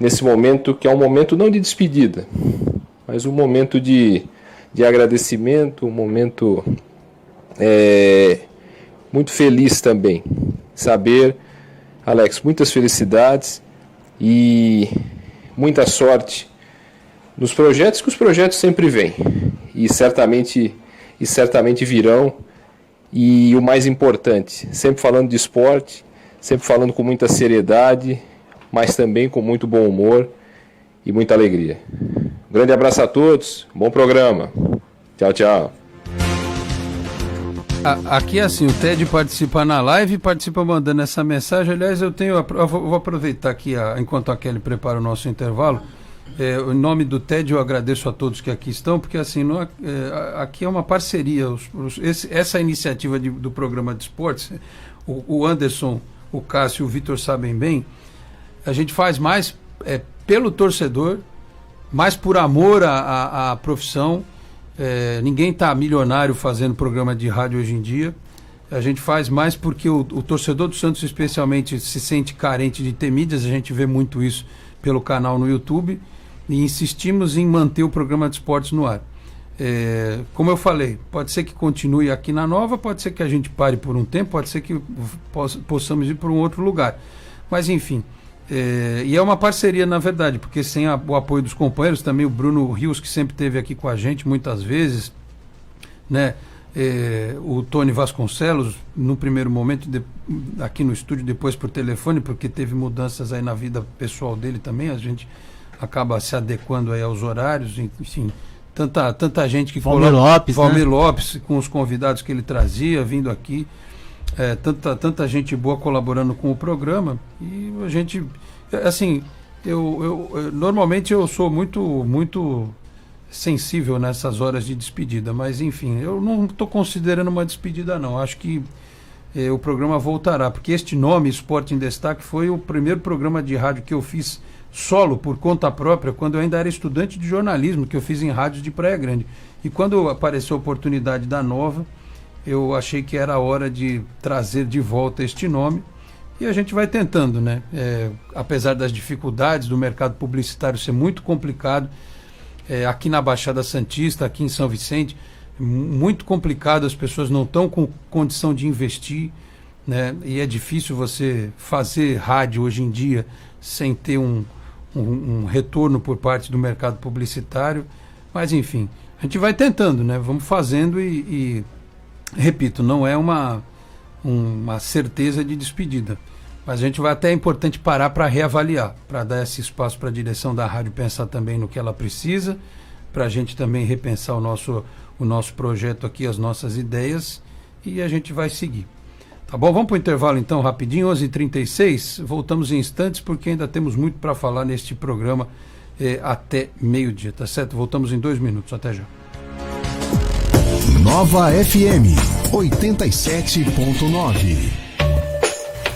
nesse momento, que é um momento não de despedida, mas um momento de agradecimento, um momento muito feliz também. Saber, Alex, muitas felicidades e muita sorte nos projetos, que os projetos sempre vêm e certamente virão. E o mais importante, sempre falando de esporte, sempre falando com muita seriedade, mas também com muito bom humor e muita alegria. Um grande abraço a todos, bom programa. Tchau, tchau. Aqui assim, o Ted participa na live, participa mandando essa mensagem. Aliás, eu vou aproveitar aqui, enquanto a Kelly prepara o nosso intervalo. Em nome do TED eu agradeço a todos que aqui estão, porque assim, aqui é uma parceria, essa iniciativa do programa de esportes, o Anderson, o Cássio e o Vitor sabem bem, a gente faz mais pelo torcedor, mais por amor à profissão. Ninguém está milionário fazendo programa de rádio hoje em dia. A gente faz mais porque o torcedor do Santos especialmente se sente carente de ter mídias. A gente vê muito isso pelo canal no YouTube e insistimos em manter o programa de esportes no ar. Como eu falei, pode ser que continue aqui na Nova, pode ser que a gente pare por um tempo, pode ser que possamos ir para um outro lugar, mas enfim, e é uma parceria na verdade, porque sem o apoio dos companheiros, também o Bruno Rios, que sempre esteve aqui com a gente muitas vezes, né? O Tony Vasconcelos no primeiro momento aqui no estúdio, depois por telefone, porque teve mudanças aí na vida pessoal dele também, a gente acaba se adequando aí aos horários, enfim, tanta gente que Valmir Lopes, Valmir Lopes, com os convidados que ele trazia, vindo aqui, tanta gente boa colaborando com o programa, e a gente, assim, eu normalmente eu sou muito sensível nessas horas de despedida, mas enfim, eu não estou considerando uma despedida não, acho que o programa voltará, porque este nome, Esporte em Destaque, foi o primeiro programa de rádio que eu fiz solo, por conta própria, quando eu ainda era estudante de jornalismo, que eu fiz em rádios de Praia Grande. E quando apareceu a oportunidade da Nova, eu achei que era a hora de trazer de volta este nome, e a gente vai tentando, né? Apesar das dificuldades do mercado publicitário ser muito complicado, aqui na Baixada Santista, aqui em São Vicente, muito complicado, as pessoas não estão com condição de investir, né? E é difícil você fazer rádio hoje em dia sem ter um retorno por parte do mercado publicitário, mas enfim, a gente vai tentando, né? Vamos fazendo e repito, não é uma certeza de despedida, Mas a gente vai até, é importante parar para reavaliar, para dar esse espaço para a direção da rádio pensar também no que ela precisa, para a gente também repensar o nosso projeto aqui, as nossas ideias, e a gente vai seguir. Tá bom? Vamos para o intervalo então, rapidinho, 11h36, voltamos em instantes, porque ainda temos muito para falar neste programa até meio-dia, tá certo? Voltamos em 2 minutos, até já. Nova FM 87.9.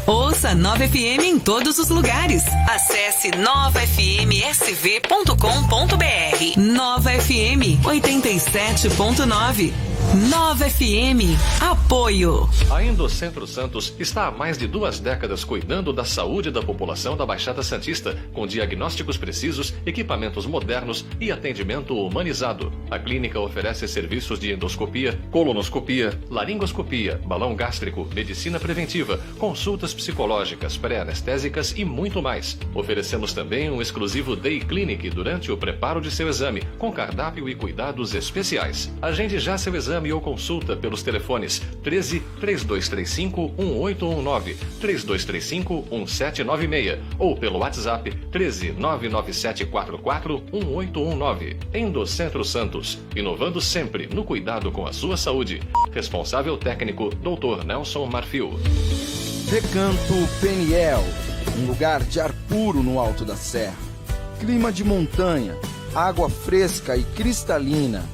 Ouça Nova FM em todos os lugares. Acesse novafmsv.com.br. Nova FM 87.9. Nova FM. Apoio. A Endocentro Santos está há mais de 2 décadas cuidando da saúde da população da Baixada Santista, com diagnósticos precisos, equipamentos modernos e atendimento humanizado. A clínica oferece serviços de endoscopia, colonoscopia, laringoscopia, balão gástrico, medicina preventiva, consultas psicológicas, pré-anestésicas e muito mais. Oferecemos também um exclusivo Day Clinic durante o preparo de seu exame, com cardápio e cuidados especiais. Agende já seu exame ou consulta pelos telefones 13 3235 1819, 3235 1796 ou pelo WhatsApp 13 99744 1819. Endocentro Santos, inovando sempre no cuidado com a sua saúde. Responsável técnico Dr. Nelson Marfil. Recanto Peniel, um lugar de ar puro no alto da serra. Clima de montanha, água fresca e cristalina,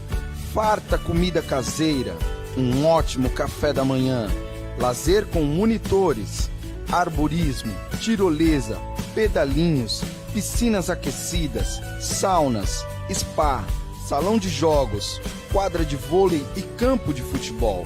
farta comida caseira, um ótimo café da manhã, lazer com monitores, arborismo, tirolesa, pedalinhos, piscinas aquecidas, saunas, spa, salão de jogos, quadra de vôlei e campo de futebol.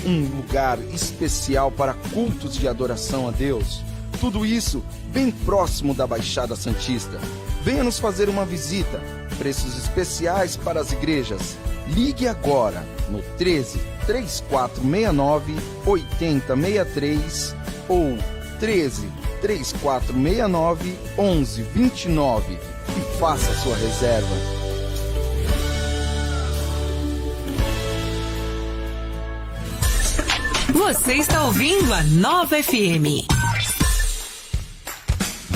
Um lugar especial para cultos de adoração a Deus. Tudo isso bem próximo da Baixada Santista. Venha nos fazer uma visita. Preços especiais para as igrejas. Ligue agora no 13 3469 8063 ou 13 3469 1129 e faça sua reserva. Você está ouvindo a Nova FM.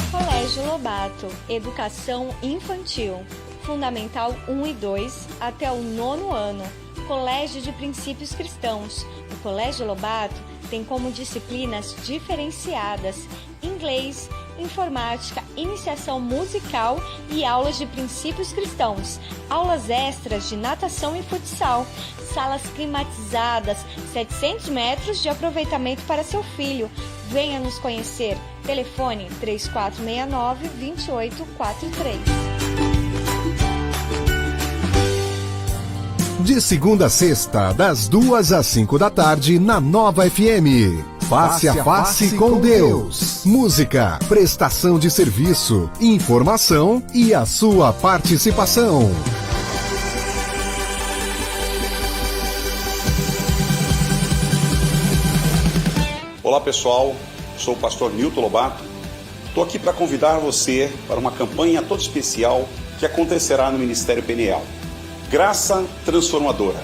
Colégio Lobato, Educação Infantil, Fundamental 1 e 2 até o 9º ano. Colégio de Princípios Cristãos. O Colégio Lobato tem como disciplinas diferenciadas inglês, informática, iniciação musical e aulas de princípios cristãos, aulas extras de natação e futsal, salas climatizadas, 700 metros de aproveitamento para seu filho. Venha nos conhecer. Telefone 3469-2843. De segunda a sexta, das 2 às 5 da tarde, na Nova FM. Face a face com Deus. Música, prestação de serviço, informação e a sua participação. Olá pessoal, sou o pastor Nilton Lobato. Estou aqui para convidar você para uma campanha toda especial que acontecerá no Ministério Peniel. Graça Transformadora.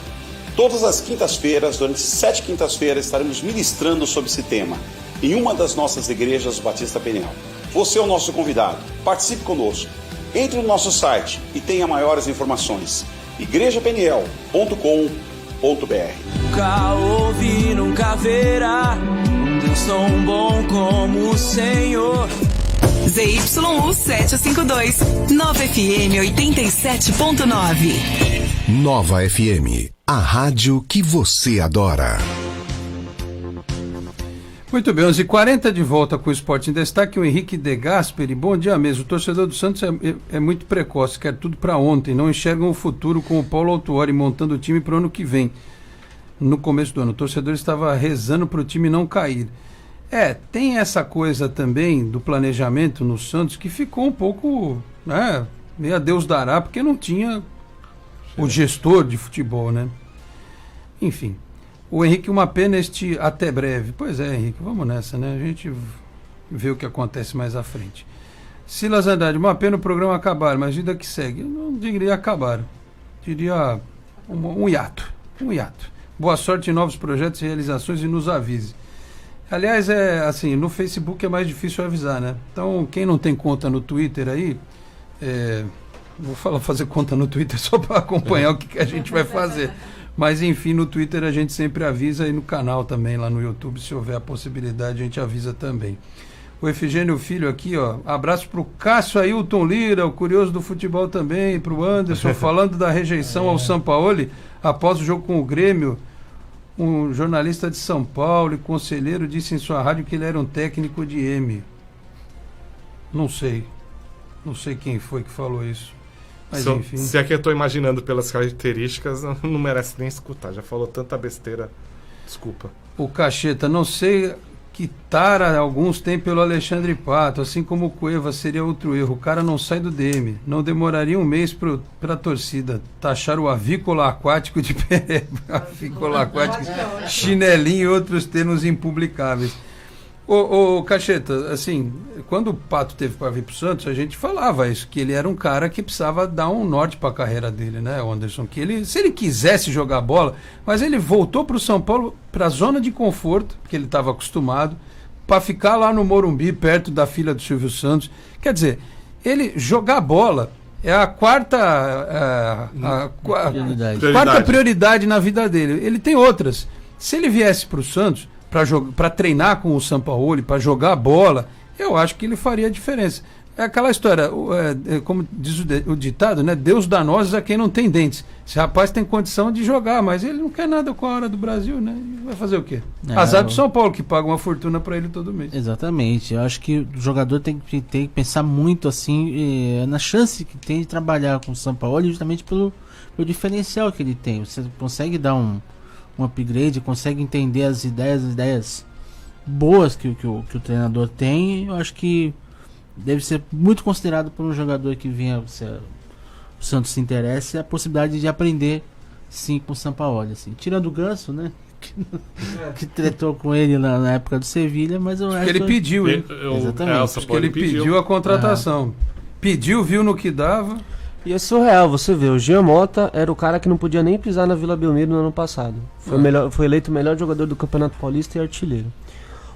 Todas as quintas-feiras, durante 7 quintas-feiras, estaremos ministrando sobre esse tema em uma das nossas igrejas Batista Peniel. Você é o nosso convidado. Participe conosco. Entre no nosso site e tenha maiores informações. igrejapeniel.com.br. Nunca ouvi, nunca verá um Deus tão bom como o Senhor. ZYU 752, Nova FM 87.9. Nova FM, a rádio que você adora. Muito bem, 11h40 de volta com o Esporte em Destaque, o Henrique De Gasperi. Bom dia mesmo. O torcedor do Santos é muito precoce, quer tudo para ontem, não enxergam o futuro com o Paulo Autuori montando o time para o ano que vem. No começo do ano, o torcedor estava rezando para o time não cair. Tem essa coisa também do planejamento no Santos que ficou um pouco, meio a Deus dará, porque não tinha o gestor de futebol, né? Enfim, o Henrique, uma pena este até breve. Pois é, Henrique, vamos nessa, né? A gente vê o que acontece mais à frente. Silas Andrade, uma pena o programa acabar, mas vida que segue. Eu não diria acabar, diria um hiato. Boa sorte em novos projetos e realizações e nos avise. Aliás, assim, no Facebook é mais difícil avisar, né? Então, quem não tem conta no Twitter aí, vou fazer conta no Twitter só para acompanhar o que a gente vai fazer. Mas, enfim, no Twitter a gente sempre avisa, e no canal também, lá no YouTube, se houver a possibilidade, a gente avisa também. O Efigênio Filho aqui, ó, abraço pro Cássio Ailton Lira, o curioso do futebol também, pro Anderson, falando da rejeição ao Sampaoli após o jogo com o Grêmio. Um jornalista de São Paulo e conselheiro disse em sua rádio que ele era um técnico de M. Não sei quem foi que falou isso. Mas enfim. Se é que eu estou imaginando pelas características, não merece nem escutar. Já falou tanta besteira. Desculpa. O Cacheta, não sei que tara alguns têm pelo Alexandre Pato, assim como o Cueva seria outro erro. O cara não sai do DM. Não demoraria um mês para a torcida taxar o avícola aquático de avícola aquático, chinelinho e outros termos impublicáveis. Ô Cacheta, assim, quando o Pato teve para vir pro Santos, a gente falava isso, que ele era um cara que precisava dar um norte para a carreira dele, né, Anderson? Que ele, se ele quisesse jogar bola, mas ele voltou pro São Paulo, para a zona de conforto, que ele estava acostumado, para ficar lá no Morumbi, perto da filha do Silvio Santos. Quer dizer, ele jogar bola é a quarta prioridade na vida dele. Ele tem outras. Se ele viesse pro Santos para treinar com o Sampaoli, para jogar bola, eu acho que ele faria a diferença. É aquela história, como diz o ditado, né? Deus dá nozes a quem não tem dentes. Esse rapaz tem condição de jogar, mas ele não quer nada com a hora do Brasil, né? Vai fazer o quê? Azar do São Paulo, que paga uma fortuna para ele todo mês. Exatamente. Eu acho que o jogador tem que pensar muito assim na chance que tem de trabalhar com o Sampaoli, justamente pelo diferencial que ele tem. Você consegue dar um upgrade, consegue entender as ideias boas que o treinador tem. Eu acho que deve ser muito considerado por um jogador que vinha, se o Santos se interessa, a possibilidade de aprender sim com o Sampaoli, assim. Tirando o Ganso, né, que tretou com ele na época do Sevilha, mas eu acho que ele pediu, hein? Exatamente. Acho que ele pediu a contratação. Pediu, viu no que dava. E é surreal, você vê, o Jean Mota era o cara que não podia nem pisar na Vila Belmiro no ano passado. Foi eleito o melhor jogador do Campeonato Paulista e artilheiro.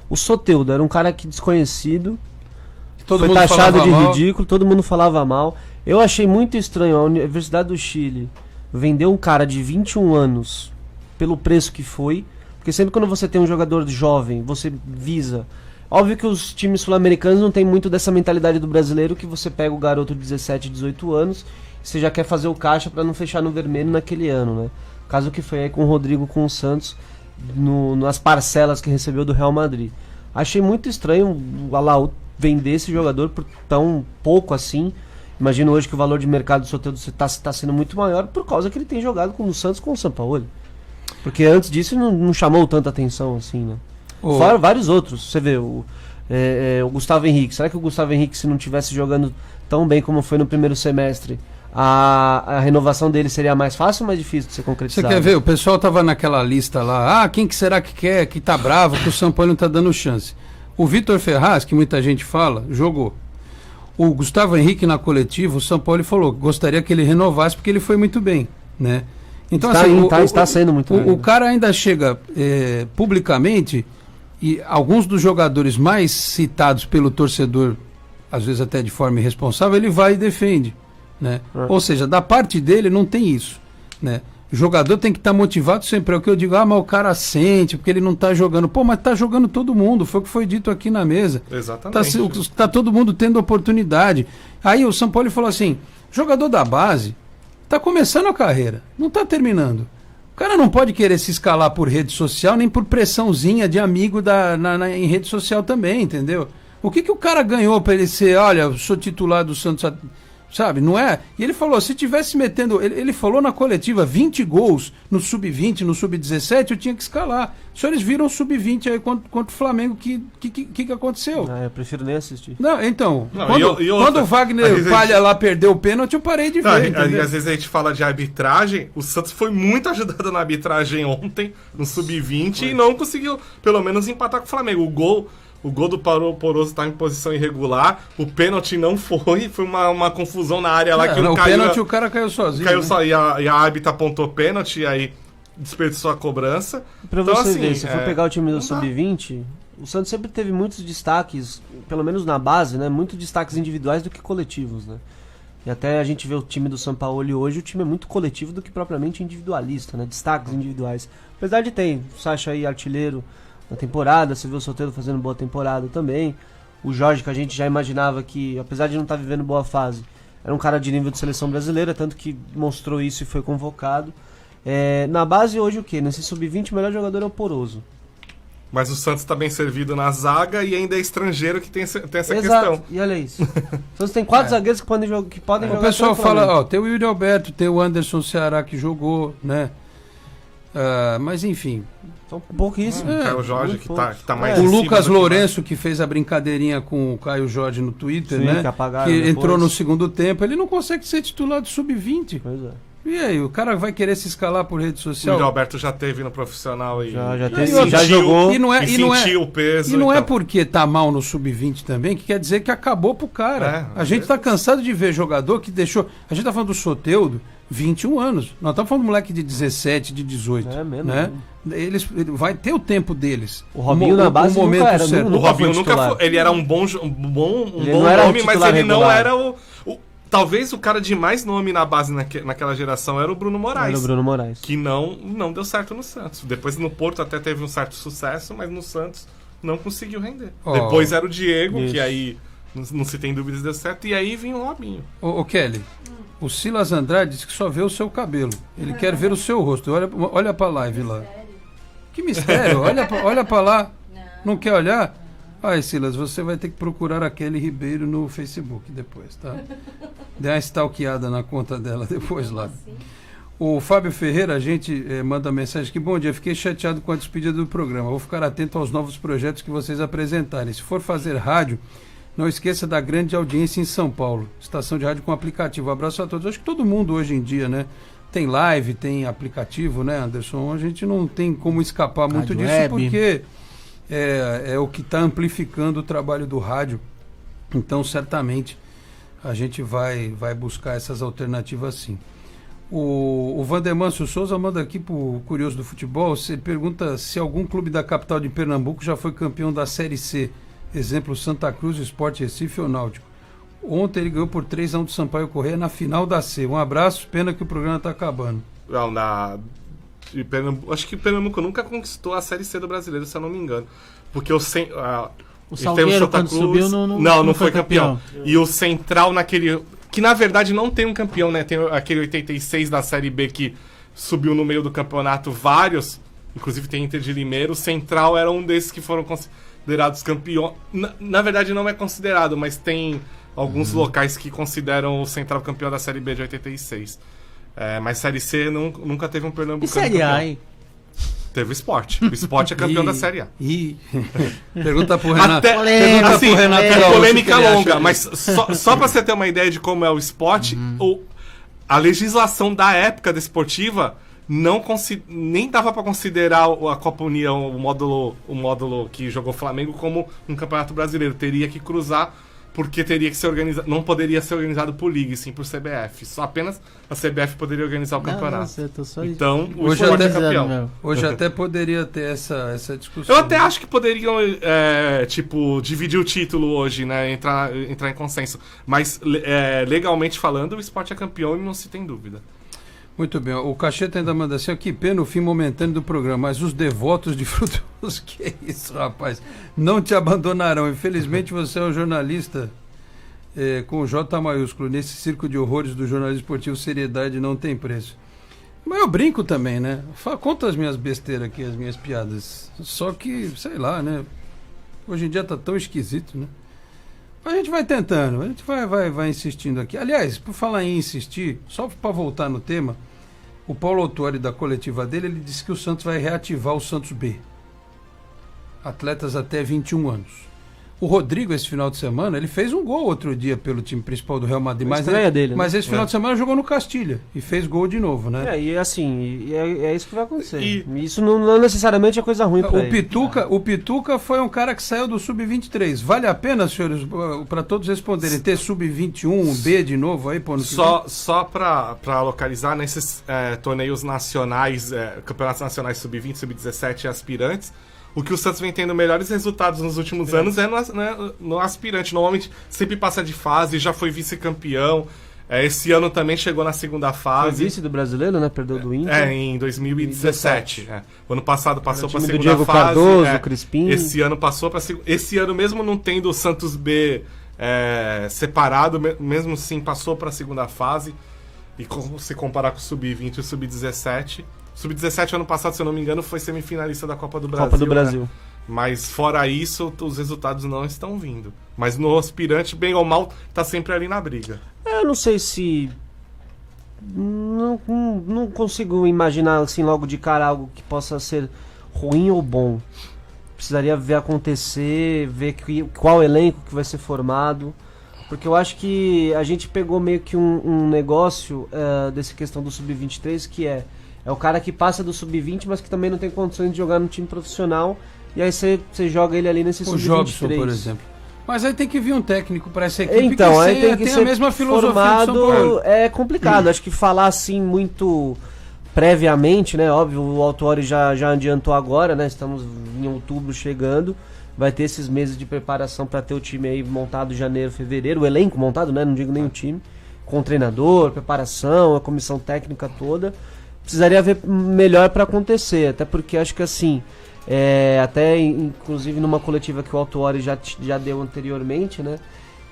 O Soteldo era um cara que desconhecido, foi taxado de ridículo, todo mundo falava mal. Eu achei muito estranho a Universidade do Chile vender um cara de 21 anos pelo preço que foi, porque sempre quando você tem um jogador jovem, você visa... Óbvio que os times sul-americanos não tem muito dessa mentalidade do brasileiro, que você pega o garoto de 17, 18 anos, e você já quer fazer o caixa para não fechar no vermelho naquele ano, né? Caso que foi aí com o Rodrigo, com o Santos, nas parcelas que recebeu do Real Madrid. Achei muito estranho o Alaú vender esse jogador por tão pouco assim. Imagino hoje que o valor de mercado do Soteldo está sendo muito maior por causa que ele tem jogado com o Santos com o Sampaoli. Porque antes disso não chamou tanta atenção assim, né? Fora vários outros, você vê o Gustavo Henrique. Será que o Gustavo Henrique, se não tivesse jogando tão bem como foi no primeiro semestre, a renovação dele seria mais fácil ou mais difícil de ser concretizada? Você quer ver? O pessoal tava naquela lista lá, quem que será que quer, que tá bravo, que o São Paulo não tá dando chance. O Vitor Ferraz, que muita gente fala, jogou. O Gustavo Henrique na coletiva, o São Paulo falou que gostaria que ele renovasse porque ele foi muito bem, né? Então, está sendo muito bem. O cara ainda chega publicamente, e alguns dos jogadores mais citados pelo torcedor, às vezes até de forma irresponsável, ele vai e defende, né? Ou seja, da parte dele não tem isso, né? O jogador tem que estar motivado sempre. É o que eu digo, mas o cara sente porque ele não está jogando. Pô, mas está jogando todo mundo, foi o que foi dito aqui na mesa. Exatamente. Tá todo mundo tendo oportunidade. Aí o São Paulo falou assim, jogador da base está começando a carreira, não está terminando. O cara não pode querer se escalar por rede social, nem por pressãozinha de amigo em rede social também, entendeu? O que o cara ganhou para ele ser, olha, eu sou titular do Santos, sabe? Não é? E ele falou, se tivesse metendo, ele falou na coletiva, 20 gols no sub-20, no sub-17, eu tinha que escalar. Os senhores viram o sub-20 aí contra o Flamengo, que aconteceu? Eu prefiro nem assistir. Não, então, quando o Wagner Palha lá perdeu o pênalti, eu parei de ver. E às vezes a gente fala de arbitragem, o Santos foi muito ajudado na arbitragem ontem, no sub-20, e não conseguiu, pelo menos, empatar com o Flamengo. O gol do Poroso tá em posição irregular, o pênalti não foi uma confusão na área lá que o pênalti o cara caiu sozinho. Caiu só, e a árbitra apontou pênalti, e aí desperdiçou a cobrança. Pra então, você assim, ver, se for pegar o time do Sub-20, O Santos sempre teve muitos destaques, pelo menos na base, né? Muitos destaques individuais do que coletivos, né? E até a gente vê o time do Sampaoli hoje, o time é muito coletivo do que propriamente individualista, né? Destaques individuais. Apesar de ter o Sacha aí artilheiro na temporada, você vê o Soteldo fazendo boa temporada também. O Jorge, que a gente já imaginava que, apesar de não estar vivendo boa fase, era um cara de nível de seleção brasileira, tanto que mostrou isso e foi convocado. Na base hoje o quê? Nesse sub-20 o melhor jogador é o Poroso. Mas o Santos está bem servido na zaga e ainda é estrangeiro que tem essa Exato. questão. E olha isso. O Santos tem 4 zagueiros que podem jogar. O pessoal fala, tem o William Alberto, tem o Anderson Ceará que jogou, né? Mas enfim. São pouquíssimos. O Caio Jorge que tá mais o Lucas Lourenço, que fez a brincadeirinha com o Caio Jorge no Twitter, né? Que entrou no segundo tempo, ele não consegue ser titular do sub-20. Pois é. E aí, o cara vai querer se escalar por rede social? O William Alberto já teve no profissional e já jogou. Sentiu o peso. E não é porque tá mal no sub-20 também que quer dizer que acabou pro cara. A gente tá cansado de ver jogador que deixou... A gente tá falando do Soteldo, 21 anos. Nós estamos falando de moleque de 17, de 18. Né? Ele vai ter o tempo deles. O Robinho na base momento nunca era. O Robinho nunca foi. Ele era um bom nome, mas ele não era o... Talvez o cara de mais nome na base naquela geração era o Bruno Moraes. Era o Bruno Moraes. Que não deu certo no Santos. Depois no Porto até teve um certo sucesso, mas no Santos não conseguiu render. Depois era o Diego, que aí não se tem dúvidas deu certo, e aí vinha o Robinho. Ô Kelly, o Silas Andrade disse que só vê o seu cabelo. Ele quer ver o seu rosto. Olha pra live lá. Que mistério? Olha pra lá. Não quer olhar? Ai, Silas, você vai ter que procurar a Kelly Ribeiro no Facebook depois, tá? Dê uma stalkeada na conta dela depois lá. O Fábio Ferreira, a gente manda mensagem que, bom dia, fiquei chateado com a despedida do programa. Vou ficar atento aos novos projetos que vocês apresentarem. Se for fazer rádio, não esqueça da grande audiência em São Paulo. Estação de rádio com aplicativo. Abraço a todos. Acho que todo mundo hoje em dia, né? Tem live, tem aplicativo, né, Anderson? A gente não tem como escapar muito disso, porque... É o que está amplificando o trabalho do rádio. Então, certamente, a gente vai buscar essas alternativas sim. O Vandemâncio Souza manda aqui para o Curioso do Futebol. Você pergunta se algum clube da capital de Pernambuco já foi campeão da Série C. Exemplo, Santa Cruz, Sport Recife ou Náutico. Ontem ele ganhou por 3-1 do Sampaio Corrêa na final da C. Um abraço, pena que o programa está acabando. Não, acho que o Pernambuco nunca conquistou a Série C do Brasileiro, se eu não me engano. Porque o Salgueiro, quando subiu, não foi campeão. E o Central naquele... Que na verdade não tem um campeão, né? Tem aquele 86 da Série B que subiu no meio do campeonato vários. Inclusive tem Inter de Limeira. O Central era um desses que foram considerados campeão. Na verdade não é considerado, mas tem alguns locais que consideram o Central campeão da Série B de 86. Mas Série C nunca teve um Pernambucano. E Série A, hein? Teve o Sport. O Sport é campeão da Série A. Pergunta pro Renato. Polêmica longa, mas só pra você ter uma ideia de como é o Sport, a legislação da época da esportiva nem dava para considerar a Copa União, o módulo que jogou o Flamengo, como um campeonato brasileiro. Teria que cruzar, porque teria que ser organizado, não poderia ser organizado por liga, sim por CBF. Só apenas a CBF poderia organizar o campeonato. Então, o Sport é campeão. Hoje até poderia ter essa discussão. Eu até acho que poderiam, dividir o título hoje, né? Entrar em consenso. Mas, legalmente falando, o Sport é campeão e não se tem dúvida. Muito bem, o Cacheta ainda manda assim, que pena o fim momentâneo do programa, mas os devotos de Frutuoso, que é isso, rapaz, não te abandonarão. Infelizmente você é um jornalista com J maiúsculo, nesse circo de horrores do jornalismo esportivo, seriedade não tem preço. Mas eu brinco também, né? Conta as minhas besteiras aqui, as minhas piadas, só que, sei lá, né? Hoje em dia tá tão esquisito, né? A gente vai tentando, a gente vai insistindo aqui. Aliás, por falar em insistir, só para voltar no tema, o Paulo Autuori, da coletiva dele, ele disse que o Santos vai reativar o Santos B. Atletas até 21 anos. O Rodrigo, esse final de semana, ele fez um gol outro dia pelo time principal do Real Madrid. Mas esse final de semana jogou no Castilha e fez gol de novo, né? E assim, é isso que vai acontecer. Isso não necessariamente é coisa ruim para ele. O Pituca foi um cara que saiu do Sub-23. Vale a pena, senhores, para todos responderem, ter Sub-21, B de novo aí? Só para localizar, nesses torneios nacionais, campeonatos nacionais Sub-20, Sub-17 e aspirantes, o que o Santos vem tendo melhores resultados nos últimos anos é no aspirante. Normalmente sempre passa de fase, já foi vice-campeão. Esse ano também chegou na segunda fase. Foi vice do Brasileiro, né? Perdeu do Inter. Em 2017. O ano passado passou para a segunda Diego fase. Cardoso, Crispim. Esse ano passou para esse ano mesmo não tendo o Santos B separado, mesmo assim passou para a segunda fase. E se comparar com o Sub-20 e o Sub-17, Sub-17 ano passado, se eu não me engano, foi semifinalista da Copa do Brasil. Copa do Brasil. Né? Mas fora isso, os resultados não estão vindo. Mas no aspirante, bem ou mal, tá sempre ali na briga. Eu não sei se... Não consigo imaginar assim logo de cara algo que possa ser ruim ou bom. Precisaria ver acontecer, ver qual elenco que vai ser formado. Porque eu acho que a gente pegou meio que um negócio dessa questão do Sub-23, que é o cara que passa do Sub-20, mas que também não tem condições de jogar no time profissional. E aí você joga ele ali nesse Sub-23. O Jobson, por exemplo. Mas aí tem que vir um técnico para essa equipe então, aí tem que ser a mesma filosofia formado, do São Paulo. É complicado. Acho que falar assim muito previamente, né? Óbvio, o Autuori já adiantou agora, né? Estamos em outubro chegando. Vai ter esses meses de preparação para ter o time aí montado em janeiro, fevereiro. O elenco montado, né? Não digo nem o time. Com o treinador, preparação, a comissão técnica toda. Precisaria ver melhor para acontecer. Até porque acho que assim... até inclusive numa coletiva que o Autuori já deu anteriormente, né?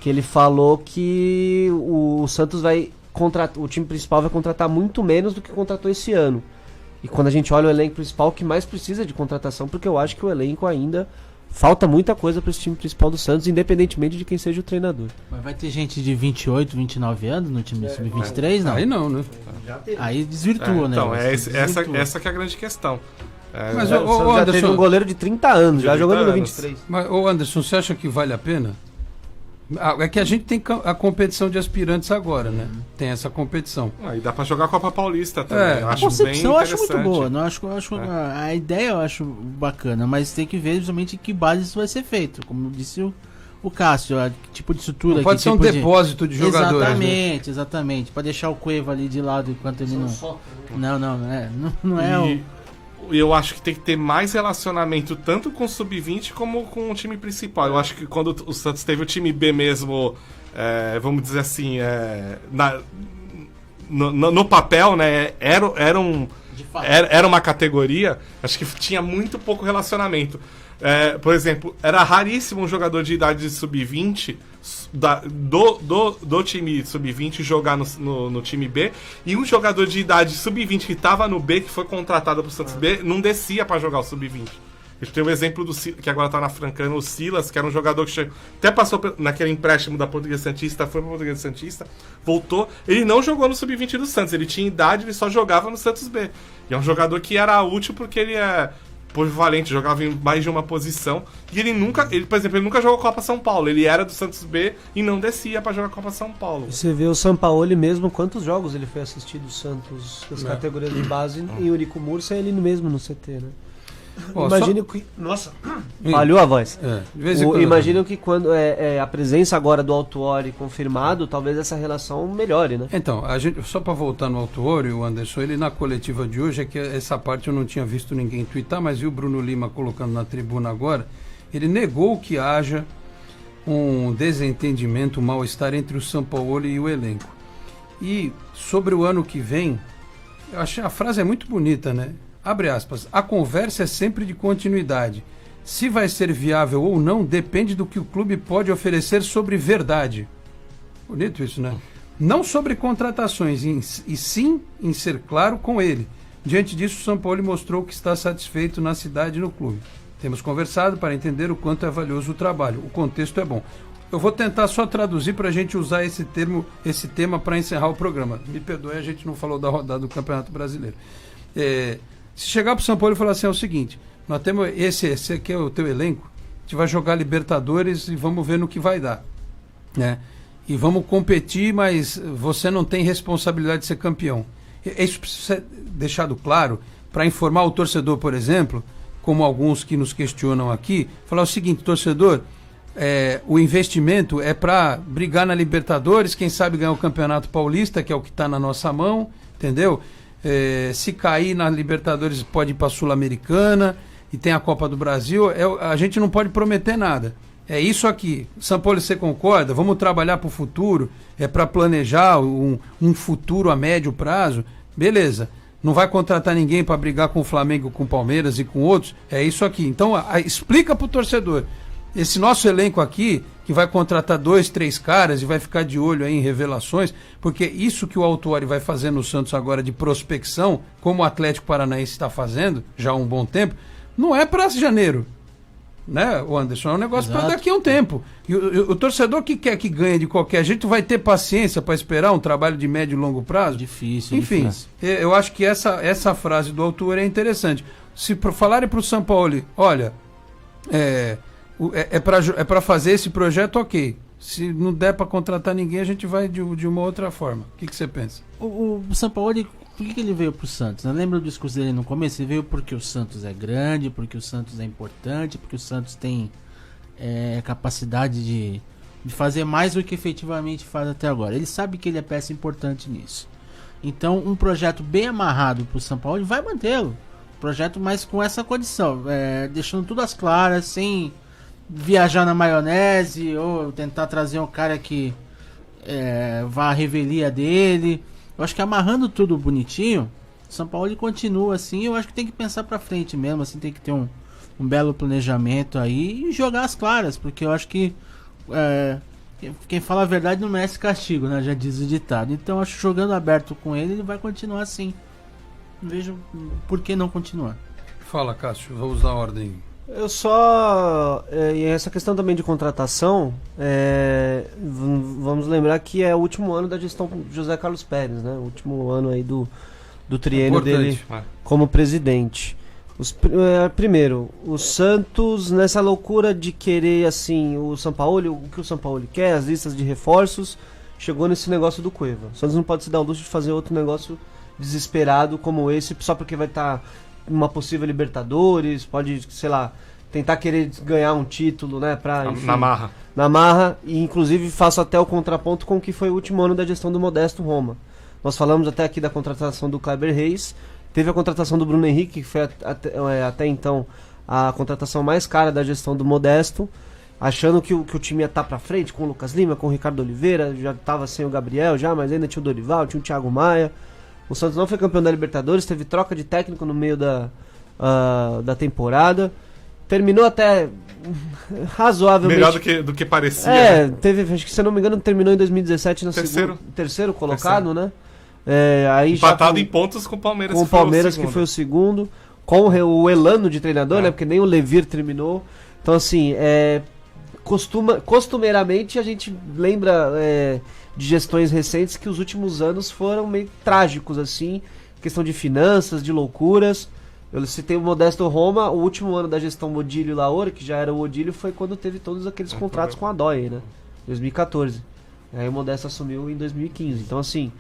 Que ele falou que o Santos vai contratar, o time principal vai contratar muito menos do que contratou esse ano. E quando a gente olha o elenco principal, o que mais precisa de contratação, porque eu acho que o elenco ainda falta muita coisa para esse time principal do Santos, independentemente de quem seja o treinador. Mas vai ter gente de 28, 29 anos no time sub-23, não? Aí não, né? Aí desvirtua, né? Então, essa que é a grande questão. Mas o Anderson, já teve um goleiro de 30 anos, já jogando no 23. Mas, Anderson, você acha que vale a pena? É que a gente tem a competição de aspirantes agora, né? Tem essa competição. E dá pra jogar a Copa Paulista também. A concepção eu acho muito boa. Não acho a ideia eu acho bacana, mas tem que ver justamente em que base isso vai ser feito. Como disse o Cássio, que tipo de estrutura. Pode ser um depósito de jogadores. Exatamente, exatamente. Pra deixar o Cueva ali de lado enquanto ele não. Não é eu acho que tem que ter mais relacionamento tanto com o Sub-20 como com o time principal. Eu acho que quando o Santos teve o time B mesmo, vamos dizer assim, no papel, né, era uma categoria, acho que tinha muito pouco relacionamento. Por exemplo, era raríssimo um jogador de idade de Sub-20 do time Sub-20 jogar no time B, e um jogador de idade Sub-20 que estava no B, que foi contratado pro Santos B, não descia para jogar o Sub-20. A gente tem o exemplo que agora tá na Francana, o Silas, que era um jogador que até passou naquele empréstimo da Portuguesa Santista, foi pra Portuguesa Santista, voltou, ele não jogou no Sub-20 do Santos, ele tinha idade, ele só jogava no Santos B. E é um jogador que era útil porque ele polivalente, jogava em mais de uma posição. E por exemplo, ele nunca jogou Copa São Paulo. Ele era do Santos B e não descia pra jogar Copa São Paulo. Você vê o Sampaoli mesmo, quantos jogos ele foi assistir do Santos das categorias de base, e o Eurico Murcia ele mesmo no CT, né? Imagino que... Nossa, falhou a voz. Imagino que quando a presença agora do Autuori confirmado, talvez essa relação melhore, né? Então, só para voltar no Autuori, o Anderson, ele na coletiva de hoje, é que essa parte eu não tinha visto ninguém twittar, mas vi o Bruno Lima colocando na tribuna agora, ele negou que haja um desentendimento, um mal-estar entre o Sampaoli e o elenco. E sobre o ano que vem, eu achei a frase é muito bonita, né? Abre aspas, a conversa é sempre de continuidade. Se vai ser viável ou não, depende do que o clube pode oferecer sobre verdade. Bonito isso, né? Não sobre contratações, e sim em ser claro com ele. Diante disso, o São Paulo mostrou que está satisfeito na cidade e no clube. Temos conversado para entender o quanto é valioso o trabalho. O contexto é bom. Eu vou tentar só traduzir para a gente usar esse tema para encerrar o programa. Me perdoe, a gente não falou da rodada do Campeonato Brasileiro. Se chegar para o São Paulo e falar assim, é o seguinte, nós temos esse aqui é o teu elenco, a gente vai jogar Libertadores e vamos ver no que vai dar, né? E vamos competir, mas você não tem responsabilidade de ser campeão. Isso precisa ser deixado claro para informar o torcedor, por exemplo, como alguns que nos questionam aqui, falar o seguinte, torcedor, o investimento é para brigar na Libertadores, quem sabe ganhar o Campeonato Paulista, que é o que está na nossa mão, entendeu? Se cair na Libertadores pode ir para a Sul-Americana, e tem a Copa do Brasil, a gente não pode prometer nada. É isso aqui. Sampaoli, você concorda? Vamos trabalhar para o futuro, para planejar um futuro a médio prazo. Beleza. Não vai contratar ninguém para brigar com o Flamengo, com o Palmeiras e com outros. É isso aqui. Então, explica para o torcedor. Esse nosso elenco aqui, que vai contratar 2, 3 caras e vai ficar de olho aí em revelações, porque isso que o Autuori vai fazer no Santos agora de prospecção, como o Atlético Paranaense está fazendo já há um bom tempo, não é para janeiro. Né, o Anderson? É um negócio para daqui a um tempo. E o torcedor que quer que ganhe de qualquer jeito vai ter paciência para esperar um trabalho de médio e longo prazo? Difícil. Enfim, eu acho que essa frase do Autuori é interessante. Se falarem para o Sampaoli, olha, é para fazer esse projeto, ok. Se não der para contratar ninguém, a gente vai de uma outra forma. O que você pensa? O Sampaoli, por que ele veio pro Santos? Lembra do discurso dele no começo? Ele veio porque o Santos é grande, porque o Santos é importante, porque o Santos tem capacidade de fazer mais do que efetivamente faz até agora. Ele sabe que ele é peça importante nisso. Então, um projeto bem amarrado pro Sampaoli vai mantê-lo. Projeto mais com essa condição, deixando tudo às claras, sem viajar na maionese ou tentar trazer um cara que vá à revelia dele. Eu acho que amarrando tudo bonitinho, o Sampaoli continua assim. Eu acho que tem que pensar pra frente mesmo, assim, tem que ter um belo planejamento aí e jogar as claras, porque eu acho que quem fala a verdade não merece castigo, né? Já diz o ditado. Então eu acho que jogando aberto com ele vai continuar assim. Não vejo por que não continuar. Fala, Cássio, vamos dar ordem. Eu só... e essa questão também de contratação, vamos lembrar que é o último ano da gestão José Carlos Pérez, né? O último ano aí do triênio dele como presidente. Primeiro, o Santos, nessa loucura de querer, assim, o que o Sampaoli quer, as listas de reforços, chegou nesse negócio do Cueva. O Santos não pode se dar o luxo de fazer outro negócio desesperado como esse, só porque vai estar... uma possível Libertadores, pode, sei lá, tentar querer ganhar um título, né, enfim, na marra, e inclusive faço até o contraponto com o que foi o último ano da gestão do Modesto Roma. Nós falamos até aqui da contratação do Kleber Reis, teve a contratação do Bruno Henrique, que foi até então a contratação mais cara da gestão do Modesto, achando que o time ia estar pra frente com o Lucas Lima, com o Ricardo Oliveira, já estava sem o Gabriel já, mas ainda tinha o Dorival, tinha o Thiago Maia. O Santos não foi campeão da Libertadores, teve troca de técnico no meio da temporada. Terminou até razoavelmente... Melhor do que parecia. Teve, acho que se eu não me engano, terminou em 2017 no terceiro colocado, né? Aí empatado em pontos com o Palmeiras. Com o Palmeiras, que foi o segundo. Com o Elano de treinador, né? Porque nem o Levir terminou. Então, assim, costumeiramente a gente lembra... de gestões recentes que os últimos anos foram meio trágicos, assim, questão de finanças, de loucuras. Eu citei o Modesto Roma, o último ano da gestão Odílio e Laura, que já era o Odílio, foi quando teve todos aqueles contratos com a DOI, né? 2014. Aí o Modesto assumiu em 2015. Então, assim,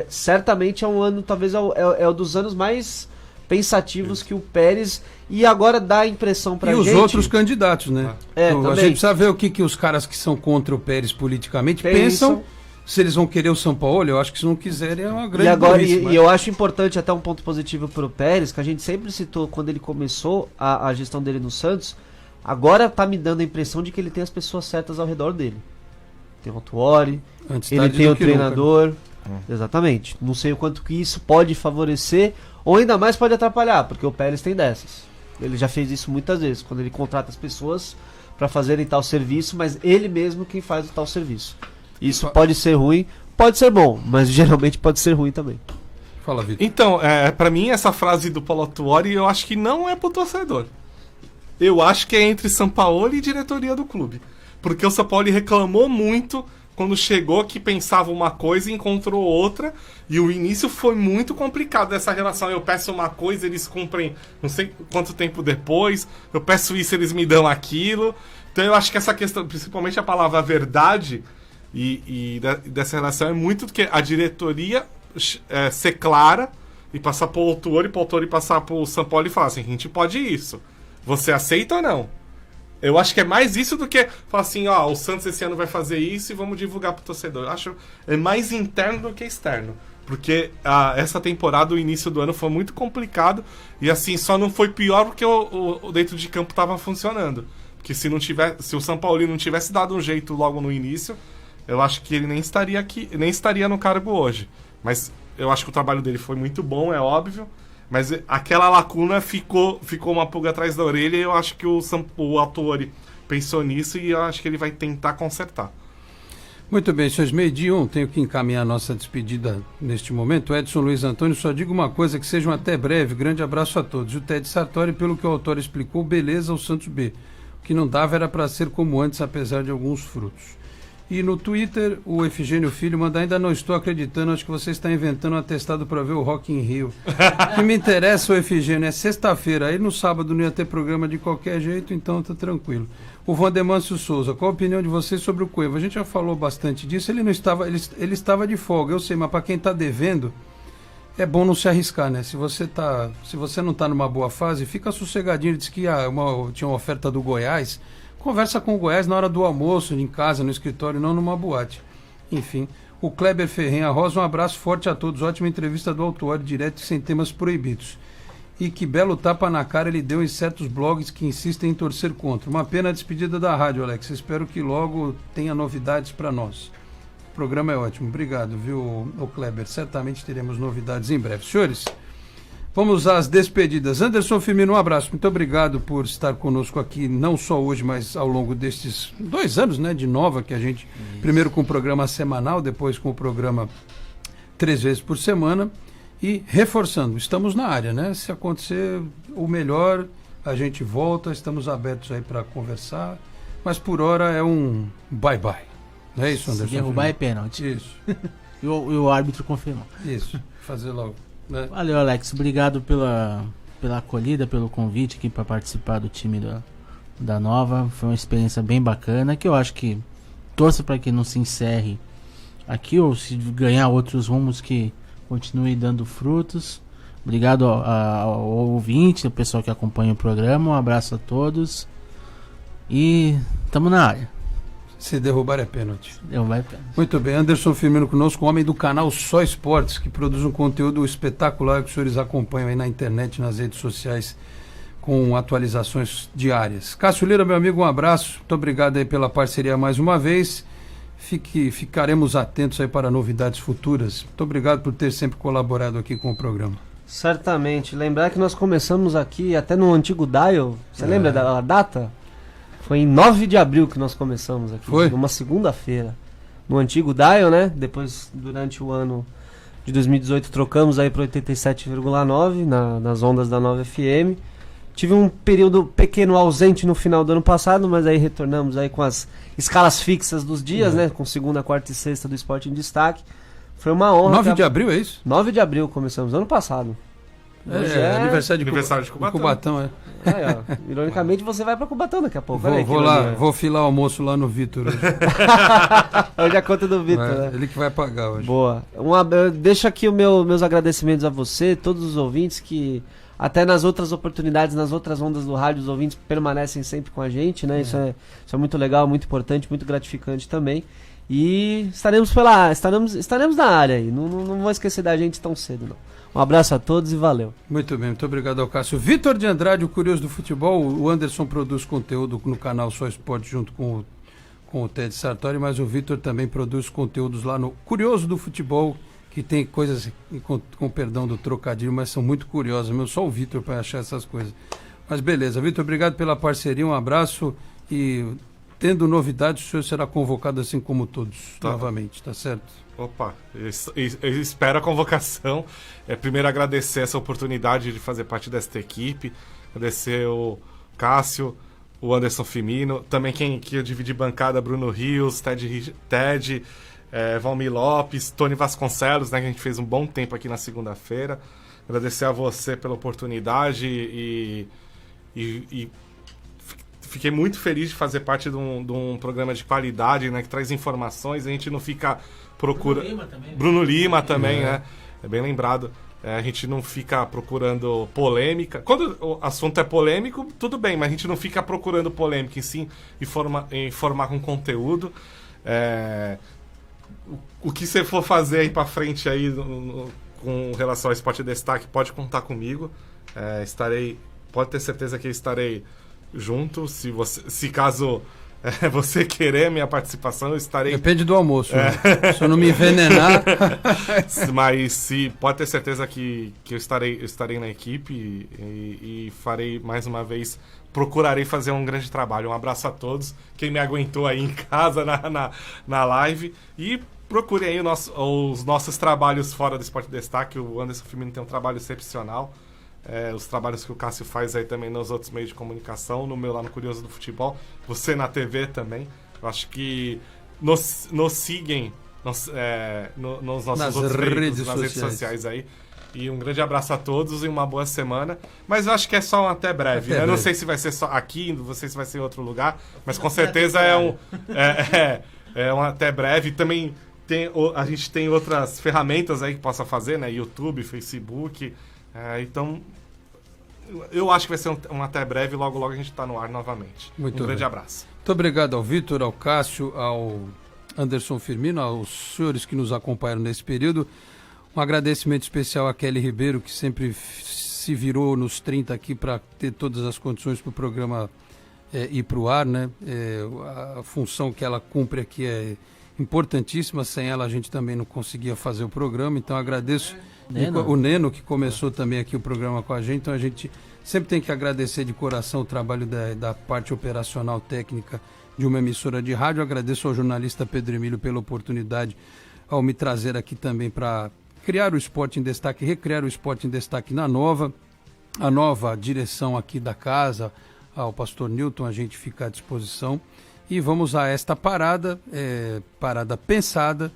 certamente é um ano, talvez é um dos anos mais pensativos que o Pérez, e agora dá a impressão pra gente... E os outros candidatos, né? A gente precisa ver o que os caras que são contra o Pérez politicamente pensam, se eles vão querer o Sampaoli. Eu acho que se não quiserem é uma grande burrice, e eu acho importante até um ponto positivo pro Pérez, que a gente sempre citou quando ele começou a gestão dele no Santos, agora tá me dando a impressão de que ele tem as pessoas certas ao redor dele. Tem o Autuori, ele tem o treinador... Exatamente. Não sei o quanto que isso pode favorecer ou ainda mais pode atrapalhar, porque o Pérez tem dessas. Ele já fez isso muitas vezes, quando ele contrata as pessoas para fazerem tal serviço, mas ele mesmo quem faz o tal serviço. Isso pode ser ruim, pode ser bom, mas geralmente pode ser ruim também. Fala, Vitor. Então, pra mim essa frase do Paulo Autuori, eu acho que não é pro torcedor. Eu acho que é entre Sampaoli e diretoria do clube. Porque o Sampaoli reclamou muito quando chegou, que pensava uma coisa e encontrou outra, e o início foi muito complicado dessa relação. Eu peço uma coisa, eles cumprem não sei quanto tempo depois, eu peço isso, eles me dão aquilo. Então eu acho que essa questão, principalmente a palavra verdade, e dessa relação é muito do que a diretoria ser clara e passar pro Autuori passar pro Sampaoli e falar assim, a gente pode isso, você aceita ou não? Eu acho que é mais isso do que falar assim, o Santos esse ano vai fazer isso e vamos divulgar pro torcedor. Eu acho é mais interno do que externo. Porque essa temporada, o início do ano foi muito complicado. E assim, só não foi pior porque o dentro de campo estava funcionando. Porque se o São Paulo não tivesse dado um jeito logo no início, eu acho que ele nem estaria aqui, nem estaria no cargo hoje. Mas eu acho que o trabalho dele foi muito bom, é óbvio. Mas aquela lacuna ficou uma pulga atrás da orelha, e eu acho que o Autuori pensou nisso, e eu acho que ele vai tentar consertar. Muito bem, senhores, 12:01, tenho que encaminhar a nossa despedida neste momento. Edson Luiz Antônio, só digo uma coisa, que sejam até breve. Grande abraço a todos. O Ted Sartori, pelo que o autor explicou, beleza, o Santos B. O que não dava era para ser como antes, apesar de alguns frutos. E no Twitter, o Efigênio Filho manda: ainda não estou acreditando, acho que você está inventando um atestado para ver o Rock in Rio. O que me interessa, o Efigênio, é sexta-feira. Aí no sábado não ia ter programa de qualquer jeito, então tá tranquilo. O Vandemâncio Souza: qual a opinião de vocês sobre o Cueva? A gente já falou bastante disso, ele estava de folga, eu sei, mas para quem está devendo, é bom não se arriscar, né? Se você não está numa boa fase, fica sossegadinho. Ele disse que tinha uma oferta do Goiás. Conversa com o Goiás na hora do almoço, em casa, no escritório, não numa boate. Enfim, o Kleber Ferrenha Rosa, um abraço forte a todos. Ótima entrevista do Autuori, direto e sem temas proibidos. E que belo tapa na cara ele deu em certos blogs que insistem em torcer contra. Uma pena a despedida da rádio, Alex. Espero que logo tenha novidades para nós. O programa é ótimo. Obrigado, viu, o Kleber? Certamente teremos novidades em breve. Senhores, vamos às despedidas. Anderson Firmino, um abraço. Muito obrigado por estar conosco aqui, não só hoje, mas ao longo destes 2 anos, né, de Nova, que a gente, primeiro com o programa semanal, depois com o programa 3 vezes por semana. E reforçando, estamos na área, né? Se acontecer o melhor, a gente volta, estamos abertos aí para conversar, mas por hora é um bye-bye. Não é isso, Anderson? Se derrubar é pênalti. Isso. e o árbitro confirmou. Isso, fazer logo. Né? Valeu, Alex. Obrigado pela acolhida, pelo convite aqui para participar do time da Nova. Foi uma experiência bem bacana, que eu acho que torço para que não se encerre aqui, ou se ganhar outros rumos que continue dando frutos. Obrigado ao ouvinte, ao pessoal que acompanha o programa. Um abraço a todos. E estamos na área. Se derrubar é pênalti. Derrubar é pênalti. Muito bem, Anderson Firmino conosco, homem do canal Só Esportes, que produz um conteúdo espetacular que os senhores acompanham aí na internet, nas redes sociais, com atualizações diárias. Cássio Lira, meu amigo, um abraço. Muito obrigado aí pela parceria mais uma vez. Ficaremos atentos aí para novidades futuras. Muito obrigado por ter sempre colaborado aqui com o programa. Certamente. Lembrar que nós começamos aqui até no antigo Dial. Você lembra da data? Foi em 9 de abril que nós começamos aqui. Foi? Numa segunda-feira. No antigo Dial, né? Depois, durante o ano de 2018, trocamos aí para 87,9 nas ondas da 9 FM. Tive um período pequeno ausente no final do ano passado, mas aí retornamos aí com as escalas fixas dos dias, né? Com segunda, quarta e sexta do Esporte em Destaque. Foi uma honra. 9 de abril, é isso? 9 de abril começamos, ano passado. Aniversário de Cubatão, é. Ironicamente, você vai pra Cubatão daqui a pouco. Vou filar o almoço lá no Vitor hoje. Hoje é a conta do Vitor, né? Ele que vai pagar hoje. Boa. Deixo aqui meus agradecimentos a você, todos os ouvintes que até nas outras oportunidades, nas outras ondas do rádio, os ouvintes permanecem sempre com a gente, né? Isso é muito legal, muito importante, muito gratificante também. E estaremos na área aí. Não vou esquecer da gente tão cedo, não. Um abraço a todos e valeu. Muito bem, muito obrigado ao Cássio. Vitor de Andrade, o Curioso do Futebol. O Anderson produz conteúdo no canal Só Esporte junto com o Ted Sartori, mas o Vitor também produz conteúdos lá no Curioso do Futebol, que tem coisas, com perdão do trocadilho, mas são muito curiosas. Só o Vitor para achar essas coisas. Mas beleza, Vitor, obrigado pela parceria, um abraço e tendo novidades, o senhor será convocado assim como todos, novamente, tá certo? Opa, eu espero a convocação. Primeiro agradecer essa oportunidade de fazer parte desta equipe, agradecer o Cássio, o Anderson Firmino, também quem eu dividi bancada, Bruno Rios, Ted, Valmir Lopes, Tony Vasconcelos, né, que a gente fez um bom tempo aqui na segunda-feira. Agradecer a você pela oportunidade e fiquei muito feliz de fazer parte de um programa de qualidade, né, que traz informações, a gente não fica procurando... Bruno Lima também, né? É bem lembrado. A gente não fica procurando polêmica. Quando o assunto é polêmico, tudo bem, mas a gente não fica procurando polêmica, e sim informar com conteúdo. o que você for fazer aí pra frente aí com relação ao Esporte em Destaque, pode contar comigo. Pode ter certeza que eu estarei junto. Se caso você querer minha participação, eu estarei... Depende do almoço, né? Se eu não me envenenar... Mas pode ter certeza que eu estarei na equipe e farei mais uma vez... Procurarei fazer um grande trabalho. Um abraço a todos. Quem me aguentou aí em casa na live. E procure aí os nossos trabalhos fora do Esporte Destaque. O Anderson Firmino tem um trabalho excepcional. Os trabalhos que o Cássio faz aí também nos outros meios de comunicação. No meu lá no Curioso do Futebol. Você na TV também. Eu acho que nos sigam nos nossos outros veículos, nas redes sociais aí. E um grande abraço a todos e uma boa semana. Mas eu acho que é só um até breve. Eu não sei se vai ser só aqui, não sei se vai ser em outro lugar, mas com certeza é um até breve. Também a gente tem outras ferramentas aí que possa fazer, né? YouTube, Facebook. Então, eu acho que vai ser um até breve. Logo, logo a gente está no ar novamente. Um grande abraço. Muito obrigado ao Vitor, ao Cássio, ao Anderson Firmino, aos senhores que nos acompanharam nesse período. Um agradecimento especial a Kelly Ribeiro, que sempre se virou nos 30 aqui para ter todas as condições para o programa ir para o ar, né? A função que ela cumpre aqui é importantíssima, sem ela a gente também não conseguia fazer o programa, então agradeço o Neno, que começou também aqui o programa com a gente, então a gente sempre tem que agradecer de coração o trabalho da parte operacional técnica de uma emissora de rádio. Agradeço ao jornalista Pedro Emílio pela oportunidade ao me trazer aqui também para criar o Esporte em Destaque, recriar o Esporte em Destaque a nova direção aqui da casa, ao pastor Newton, a gente fica à disposição. E vamos a esta parada pensada,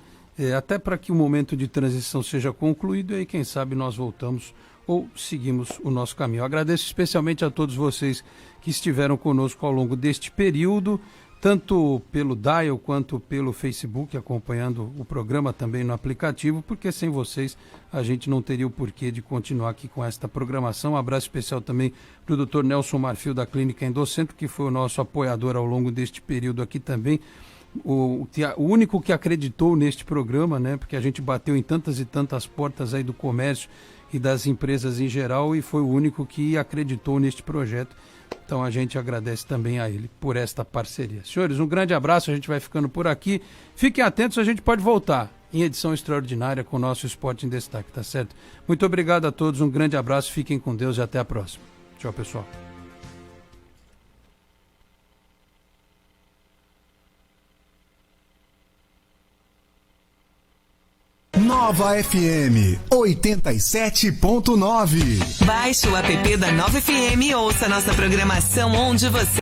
até para que o momento de transição seja concluído e aí, quem sabe, nós voltamos ou seguimos o nosso caminho. Eu agradeço especialmente a todos vocês que estiveram conosco ao longo deste período, tanto pelo Dial quanto pelo Facebook, acompanhando o programa também no aplicativo, porque sem vocês a gente não teria o porquê de continuar aqui com esta programação. Um abraço especial também para o Dr. Nelson Marfil, da Clínica Endocentro, que foi o nosso apoiador ao longo deste período aqui também. O único que acreditou neste programa, né? Porque a gente bateu em tantas e tantas portas aí do comércio e das empresas em geral, e foi o único que acreditou neste projeto. Então a gente agradece também a ele por esta parceria. Senhores, um grande abraço, a gente vai ficando por aqui. Fiquem atentos, a gente pode voltar em edição extraordinária com o nosso Esporte em Destaque, tá certo? Muito obrigado a todos, um grande abraço, fiquem com Deus e até a próxima. Tchau, pessoal. Nova FM 87.9. Baixe o app da Nova FM e ouça nossa programação onde você